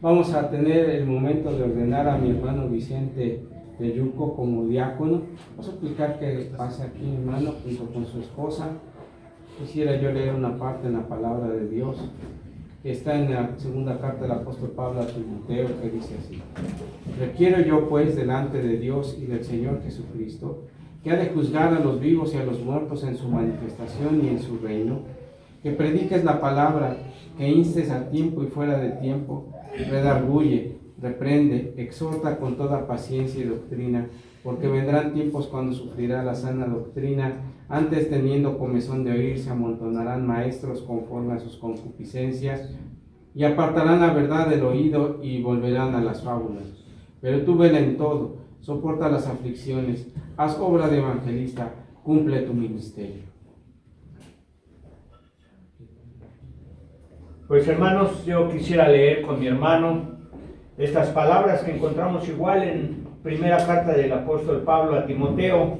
Vamos a tener el momento de ordenar a mi hermano Vicente de Yuco como diácono. Vamos a explicar qué pasa aquí, hermano, junto con su esposa. Quisiera yo leer una parte en la palabra de Dios que está en la segunda carta del apóstol Pablo a Timoteo, que dice así: requiero yo pues delante de Dios y del Señor Jesucristo, que ha de juzgar a los vivos y a los muertos en su manifestación y en su reino, que prediques la palabra, que instes a tiempo y fuera de tiempo, redarguye, reprende, exhorta con toda paciencia y doctrina, porque vendrán tiempos cuando sufrirá la sana doctrina. Antes, teniendo comezón de oír, se amontonarán maestros conforme a sus concupiscencias, y apartarán la verdad del oído y volverán a las fábulas. Pero tú vela en todo, soporta las aflicciones, haz obra de evangelista, cumple tu ministerio. Pues hermanos, yo quisiera leer con mi hermano estas palabras que encontramos igual en primera carta del apóstol Pablo a Timoteo,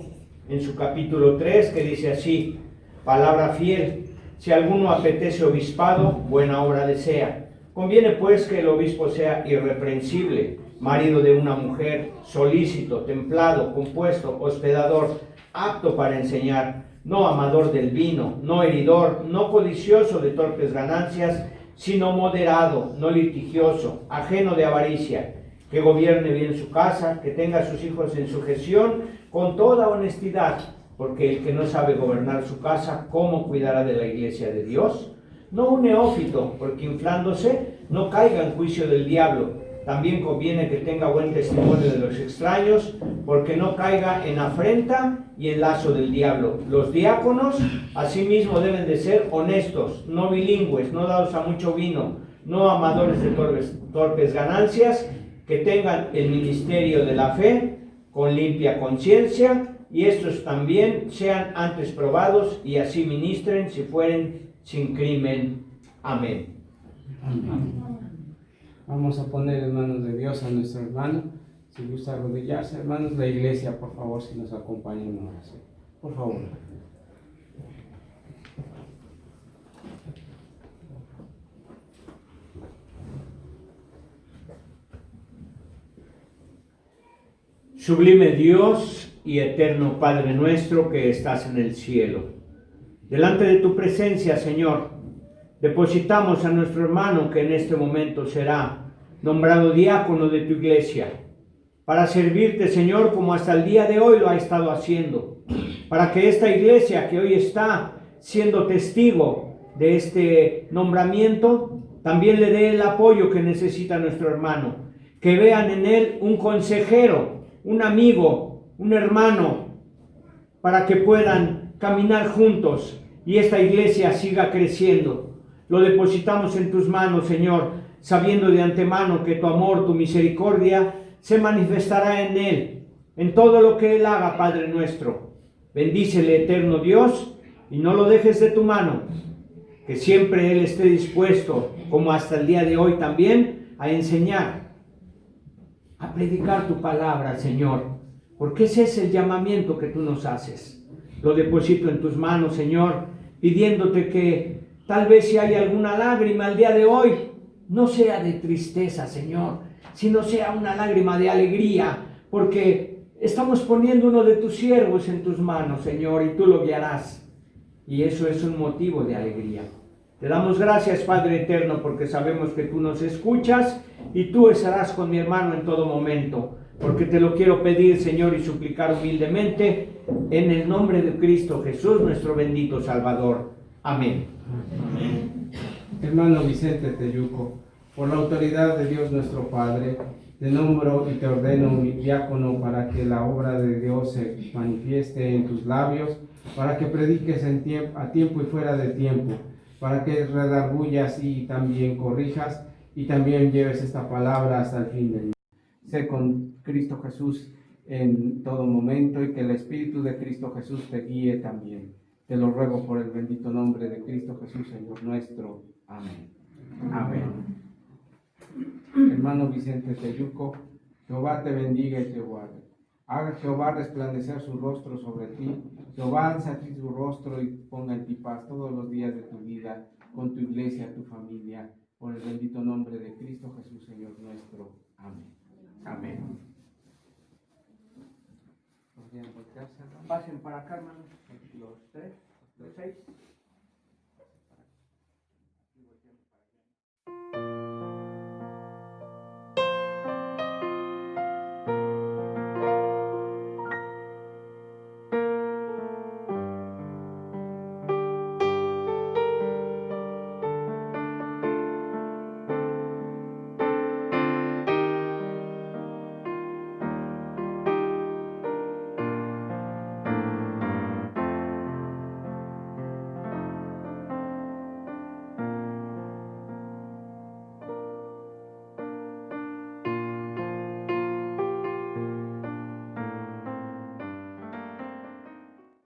en su capítulo 3, que dice así: palabra fiel, si alguno apetece obispado, buena obra desea. Conviene pues que el obispo sea irreprensible, marido de una mujer, solícito, templado, compuesto, hospedador, apto para enseñar, no amador del vino, no heridor, no codicioso de torpes ganancias, sino moderado, no litigioso, ajeno de avaricia, que gobierne bien su casa, que tenga a sus hijos en sujeción con toda honestidad, porque el que no sabe gobernar su casa, ¿cómo cuidará de la iglesia de Dios? No un neófito, porque inflándose no caiga en juicio del diablo. También conviene que tenga buen testimonio de los extraños, porque no caiga en afrenta y en lazo del diablo. Los diáconos asimismo deben de ser honestos, no bilingües, no dados a mucho vino, no amadores de torpes ganancias, que tengan el ministerio de la fe con limpia conciencia, y estos también sean antes probados y así ministren si fueren sin crimen. Amén. Vamos a poner en manos de Dios a nuestro hermano. Si gusta arrodillarse, hermanos, la iglesia, por favor, si nos acompañan en oración. Por favor. Sublime Dios y eterno Padre nuestro que estás en el cielo, delante de tu presencia, Señor, depositamos a nuestro hermano que en este momento será nombrado diácono de tu iglesia, para servirte, Señor, como hasta el día de hoy lo ha estado haciendo, para que esta iglesia que hoy está siendo testigo de este nombramiento, también le dé el apoyo que necesita nuestro hermano, que vean en él un consejero, un amigo, un hermano, para que puedan caminar juntos y esta iglesia siga creciendo. Lo depositamos en tus manos, Señor, sabiendo de antemano que tu amor, tu misericordia se manifestará en él, en todo lo que él haga, Padre nuestro. Bendícele, eterno Dios, y no lo dejes de tu mano, que siempre él esté dispuesto, como hasta el día de hoy también, a enseñar, a predicar tu palabra, Señor, porque ese es el llamamiento que tú nos haces. Lo deposito en tus manos, Señor, pidiéndote que tal vez si hay alguna lágrima el día de hoy, no sea de tristeza, Señor, sino sea una lágrima de alegría, porque estamos poniendo uno de tus siervos en tus manos, Señor, y tú lo guiarás. Y eso es un motivo de alegría. Te damos gracias, Padre eterno, porque sabemos que tú nos escuchas y tú estarás con mi hermano en todo momento, porque te lo quiero pedir, Señor, y suplicar humildemente en el nombre de Cristo Jesús, nuestro bendito Salvador. Amén. Amén. Hermano Vicente Teyuco, por la autoridad de Dios nuestro Padre, te nombro y te ordeno mi diácono para que la obra de Dios se manifieste en tus labios, para que prediques a tiempo y fuera de tiempo, para que redarguyas y también corrijas y también lleves esta palabra hasta el fin del mundo. Sé con Cristo Jesús en todo momento y que el Espíritu de Cristo Jesús te guíe también. Te lo ruego por el bendito nombre de Cristo Jesús, Señor nuestro. Amén. Amén. Hermano Vicente Teyuco, Jehová te bendiga y te guarde. Haga Jehová resplandecer su rostro sobre ti. Jehová alza a ti su rostro y ponga en ti paz todos los días de tu vida, con tu iglesia, tu familia, por el bendito nombre de Cristo Jesús, Señor nuestro. Amén. Amén. Pasen para acá, hermanos, los 3, los 6.